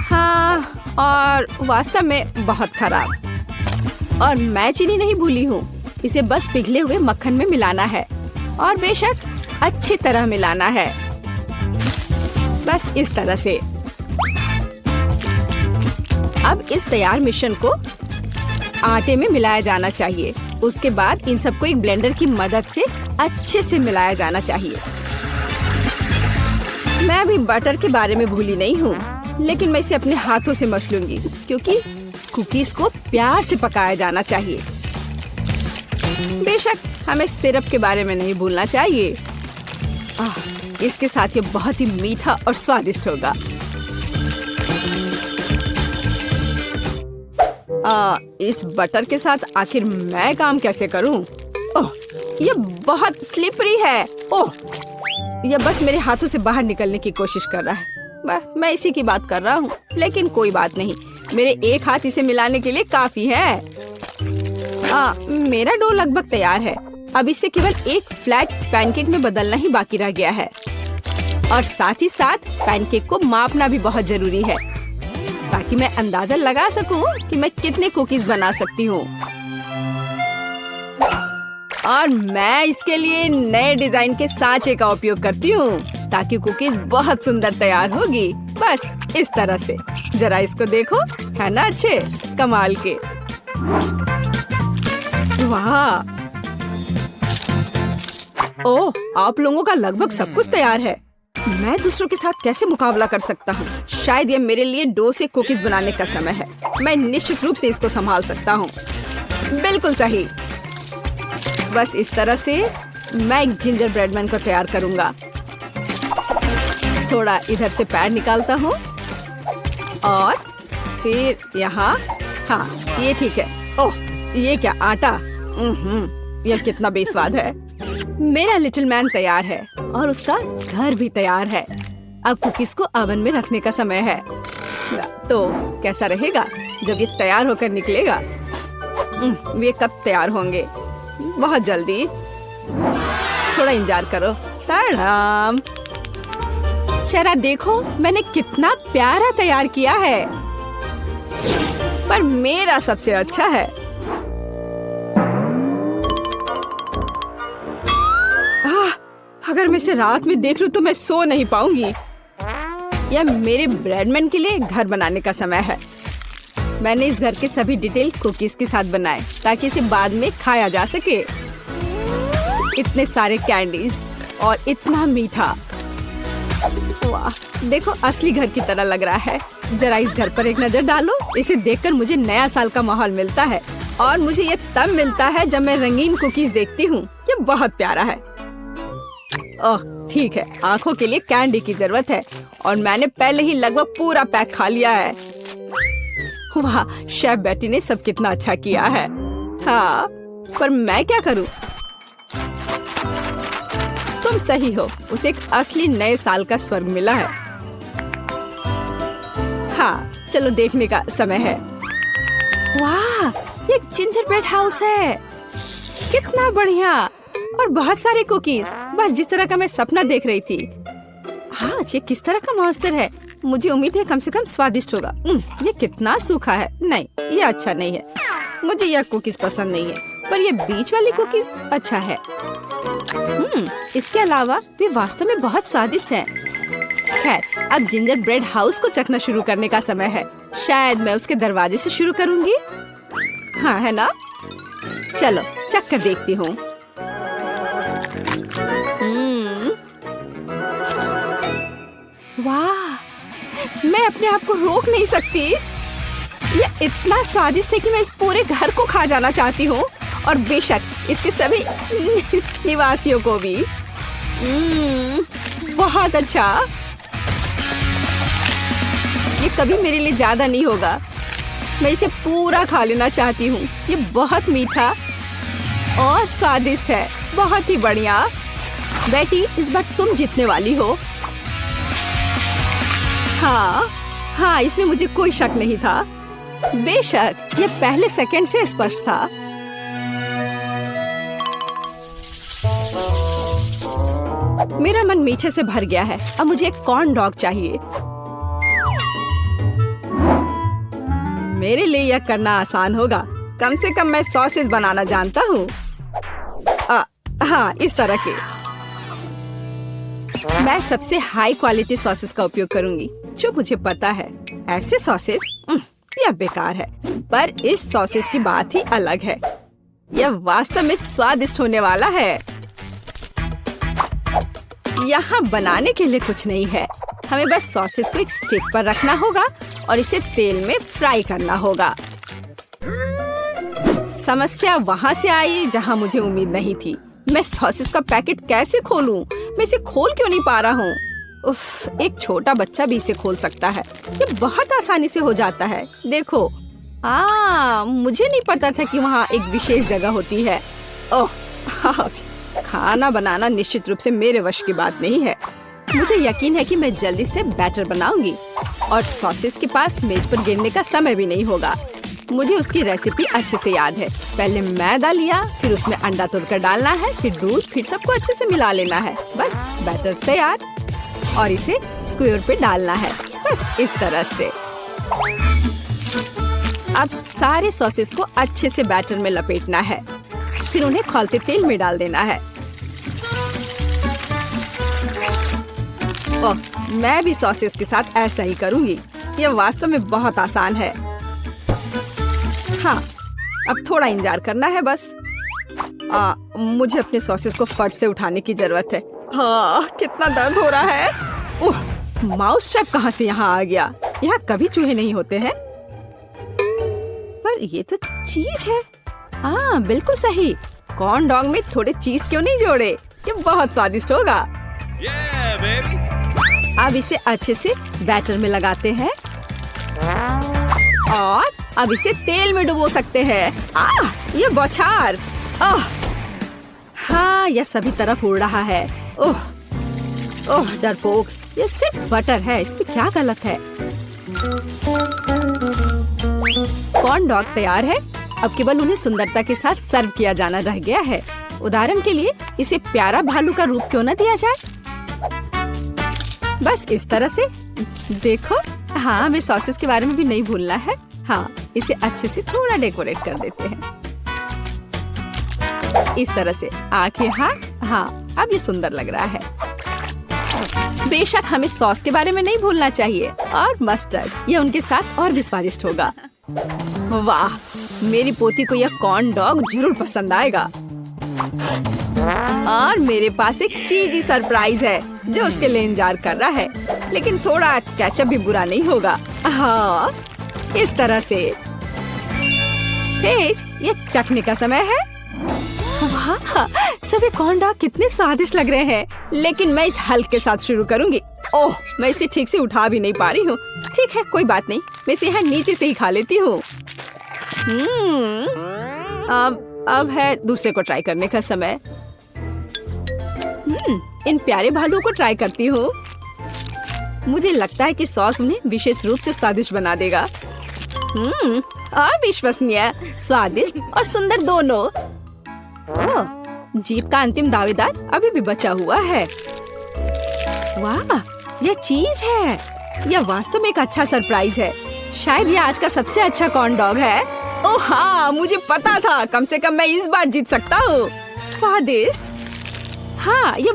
हाँ, और वास्तव में बहुत खराब। और मैं चीनी नहीं भूली हूँ, इसे बस पिघले हुए मक्खन में मिलाना है और बेशक अच्छी तरह मिलाना है, बस इस तरह से। अब इस तैयार मिश्रण को आटे में मिलाया जाना चाहिए। उसके बाद इन सबको एक ब्लेंडर की मदद से अच्छे से मिलाया जाना चाहिए। मैं अभी बटर के बारे में भूली नहीं हूँ, लेकिन मैं इसे अपने हाथों से मस लूंगी क्योंकि कुकीज को प्यार से पकाया जाना चाहिए। बेशक हमें सिरप के बारे में नहीं भूलना चाहिए। इसके साथ ये बहुत ही मीठा और स्वादिष्ट होगा। इस बटर के साथ आखिर मैं काम कैसे करूं? ओह, ये बहुत स्लिपरी है। ओह, ये बस मेरे हाथों से बाहर निकलने की कोशिश कर रहा है। मैं इसी की बात कर रहा हूँ, लेकिन कोई बात नहीं, मेरे एक हाथ इसे मिलाने के लिए काफी है। मेरा डो लगभग तैयार है। अब इसे केवल एक फ्लैट पैनकेक में बदलना ही बाकी रह गया है, और साथ ही साथ पैनकेक को मापना भी बहुत जरूरी है ताकि मैं अंदाजा लगा सकूं कि मैं कितने कुकीज बना सकती हूँ। और मैं इसके लिए नए डिजाइन के सांचे का उपयोग करती हूँ ताकि कुकीज बहुत सुंदर तैयार होगी। बस इस तरह से। जरा इसको देखो, है ना अच्छे कमाल के। वाह! ओह, आप लोगों का लगभग सब कुछ तैयार है। मैं दूसरों के साथ कैसे मुकाबला कर सकता हूँ? शायद ये मेरे लिए डो से कुकीज बनाने का समय है। मैं निश्चित रूप से इसको संभाल सकता हूँ। बिल्कुल सही। बस इस तरह से मैं एक जिंजर ब्रेड मैन को तैयार करूँगा। थोड़ा इधर से पैर निकालता हूँ और फिर यहाँ। हाँ, ये ठीक है। ओह, ये क्या आटा? ये कितना बेस्वाद है। मेरा लिटिल मैन तैयार है और उसका घर भी तैयार है। अब कुकीज को ओवन में रखने का समय है। तो कैसा रहेगा जब ये तैयार होकर निकलेगा? ये कब तैयार होंगे? बहुत जल्दी। थोड़ा इंतजार करो। टाडाम! जरा देखो, मैंने कितना प्यारा तैयार किया है। पर मेरा सबसे अच्छा है। अगर मैं इसे रात में देख लूं तो मैं सो नहीं पाऊंगी। यह मेरे ब्रेडमैन के लिए घर बनाने का समय है। मैंने इस घर के सभी डिटेल कुकीज के साथ बनाए ताकि इसे बाद में खाया जा सके। इतने सारे कैंडीज और इतना मीठा। वाह, देखो असली घर की तरह लग रहा है। जरा इस घर पर एक नजर डालो। इसे देखकर मुझे नया साल का माहौल मिलता है, और मुझे ये तब मिलता है जब मैं रंगीन कुकीज देखती हूँ। ये बहुत प्यारा है। ओह, ठीक है, आंखों के लिए कैंडी की जरूरत है और मैंने पहले ही लगभग पूरा पैक खा लिया है। वाह, शेफ बेटी ने सब कितना अच्छा किया है। हाँ, पर मैं क्या करूं? तुम सही हो, उसे एक असली नए साल का स्वर्ग मिला है। हाँ, चलो देखने का समय है। वाह, ये जिंजर ब्रेड हाउस है। कितना बढ़िया, और बहुत सारे कुकीज, बस जिस तरह का मैं सपना देख रही थी। हाँ, ये किस तरह का मॉन्स्टर है? मुझे उम्मीद है कम से कम स्वादिष्ट होगा। ये कितना सूखा है। नहीं, ये अच्छा नहीं है। मुझे यह कुकीज पसंद नहीं है, पर ये बीच वाली कुकीज अच्छा है। इसके अलावा वे वास्तव में बहुत स्वादिष्ट हैं। खैर, अब जिंजर ब्रेड हाउस को चखना शुरू करने का समय है। शायद मैं उसके दरवाजे से शुरू करूंगी। हाँ, है ना? चलो चख कर देखती हूँ। वाह, मैं अपने आप को रोक नहीं सकती। ये इतना स्वादिष्ट है कि मैं इस पूरे घर को खा जाना चाहती हूँ, और बेशक इसके सभी निवासियों को भी। बहुत अच्छा। ये कभी मेरे लिए ज्यादा नहीं होगा। मैं इसे पूरा खा लेना चाहती हूँ। ये बहुत मीठा और स्वादिष्ट है। बहुत ही बढ़िया। बेटी, इस बार तुम जीतने वाली हो। हाँ, इसमें मुझे कोई शक नहीं था। बेशक ये पहले सेकंड से स्पष्ट था। मेरा मन मीठे से भर गया है। अब मुझे एक कॉर्न डॉग चाहिए। मेरे लिए यह करना आसान होगा। कम से कम मैं सॉसेस बनाना जानता हूँ। हाँ, इस तरह के। मैं सबसे हाई क्वालिटी सॉसेस का उपयोग करूंगी जो मुझे पता है। ऐसे सॉसेस यह बेकार है, पर इस सॉसेस की बात ही अलग है। यह वास्तव में स्वादिष्ट होने वाला है। यहाँ बनाने के लिए कुछ नहीं है। हमें बस सॉसेस को एक स्टिक पर रखना होगा और इसे तेल में फ्राई करना होगा। समस्या वहाँ से आई जहाँ मुझे उम्मीद नहीं थी। मैं सॉसेस का पैकेट कैसे खोलूं? मैं इसे खोल क्यों नहीं पा रहा हूँ? उफ, एक छोटा बच्चा भी इसे खोल सकता है। ये बहुत आसानी से हो जाता है। देखो, मुझे नहीं पता था कि वहाँ एक विशेष जगह होती है। ओह, खाना बनाना निश्चित रूप से मेरे वश की बात नहीं है। मुझे यकीन है कि मैं जल्दी से बैटर बनाऊंगी और सॉसेस के पास मेज पर गिरने का समय भी नहीं होगा। मुझे उसकी रेसिपी अच्छे से याद है। पहले मैदा लिया, फिर उसमें अंडा तोड़कर डालना है, फिर दूध, फिर सबको अच्छे से मिला लेना है। बस बैटर तैयार और इसे स्क्वायर पे डालना है। बस इस तरह से। अब सारे सॉसेस को अच्छे से बैटर में लपेटना है, फिर उन्हें खौलते तेल में डाल देना है। ओह, मैं भी सॉसेस के साथ ऐसा ही करूंगी। यह वास्तव में बहुत आसान है। हाँ, अब थोड़ा इंतजार करना है बस। मुझे अपने सॉसेस को फर्श से उठाने की जरूरत है। हाँ, कितना दर्द हो रहा है। ओह, माउस ट्रैप कहाँ से यहाँ आ गया? यहाँ कभी चूहे नहीं होते हैं। पर ये तो चीज है। हाँ, बिल्कुल सही। कॉर्न डॉग में थोड़े चीज क्यों नहीं जोड़े? ये बहुत स्वादिष्ट होगा। अब इसे अच्छे से बैटर में लगाते हैं और अब इसे तेल में डुबो सकते हैं। ये बौछार। हाँ, यह सभी तरफ उड़ रहा है। ओह, ओह डरपोक, ये सिर्फ बटर है, इसमें क्या गलत है? कॉर्न डॉग तैयार है। अब केवल उन्हें सुंदरता के साथ सर्व किया जाना रह गया है। उदाहरण के लिए इसे प्यारा भालू का रूप क्यों न दिया जाए? बस इस तरह से। देखो, हाँ, हमें सॉसेस के बारे में भी नहीं भूलना है। हाँ, इसे अच्छे से थोड़ा डेकोरेट कर देते हैं। इस तरह से आंखें। हाँ, अब ये सुंदर लग रहा है। बेशक हमें सॉस के बारे में नहीं भूलना चाहिए और मस्टर्ड, यह उनके साथ और भी स्वादिष्ट होगा। वाह, मेरी पोती को यह कॉर्न डॉग जरूर पसंद आएगा। और मेरे पास एक चीजी सरप्राइज है जो उसके लिए इंतजार कर रहा है। लेकिन थोड़ा केचप भी बुरा नहीं होगा। हाँ, इस तरह से। पेज, ये चखने का समय है। वाह, सभी कॉर्न डॉग कितने स्वादिष्ट लग रहे हैं। लेकिन मैं इस हल्क के साथ शुरू करूंगी। ओह, मैं इसे ठीक से उठा भी नहीं पा रही हूँ। ठीक है, कोई बात नहीं, मैं इसे यहाँ नीचे से ही खा लेती हूँ। अब है दूसरे को ट्राई करने का समय। इन प्यारे भालुओं को ट्राई करती हूँ। मुझे लगता है कि सॉस उन्हें विशेष रूप से स्वादिष्ट बना देगा। अविश्वसनीय, स्वादिष्ट और सुंदर दोनों। ओह, जीत का अंतिम दावेदार अभी भी बचा हुआ है। वाह, यह चीज है। यह वास्तव में एक अच्छा सरप्राइज है। शायद यह आज का सबसे अच्छा कॉर्न डॉग है। ओह हाँ, मुझे पता था। कम से कम मैं इस बार जीत सकता हूँ। स्वादिष्ट। हाँ, यह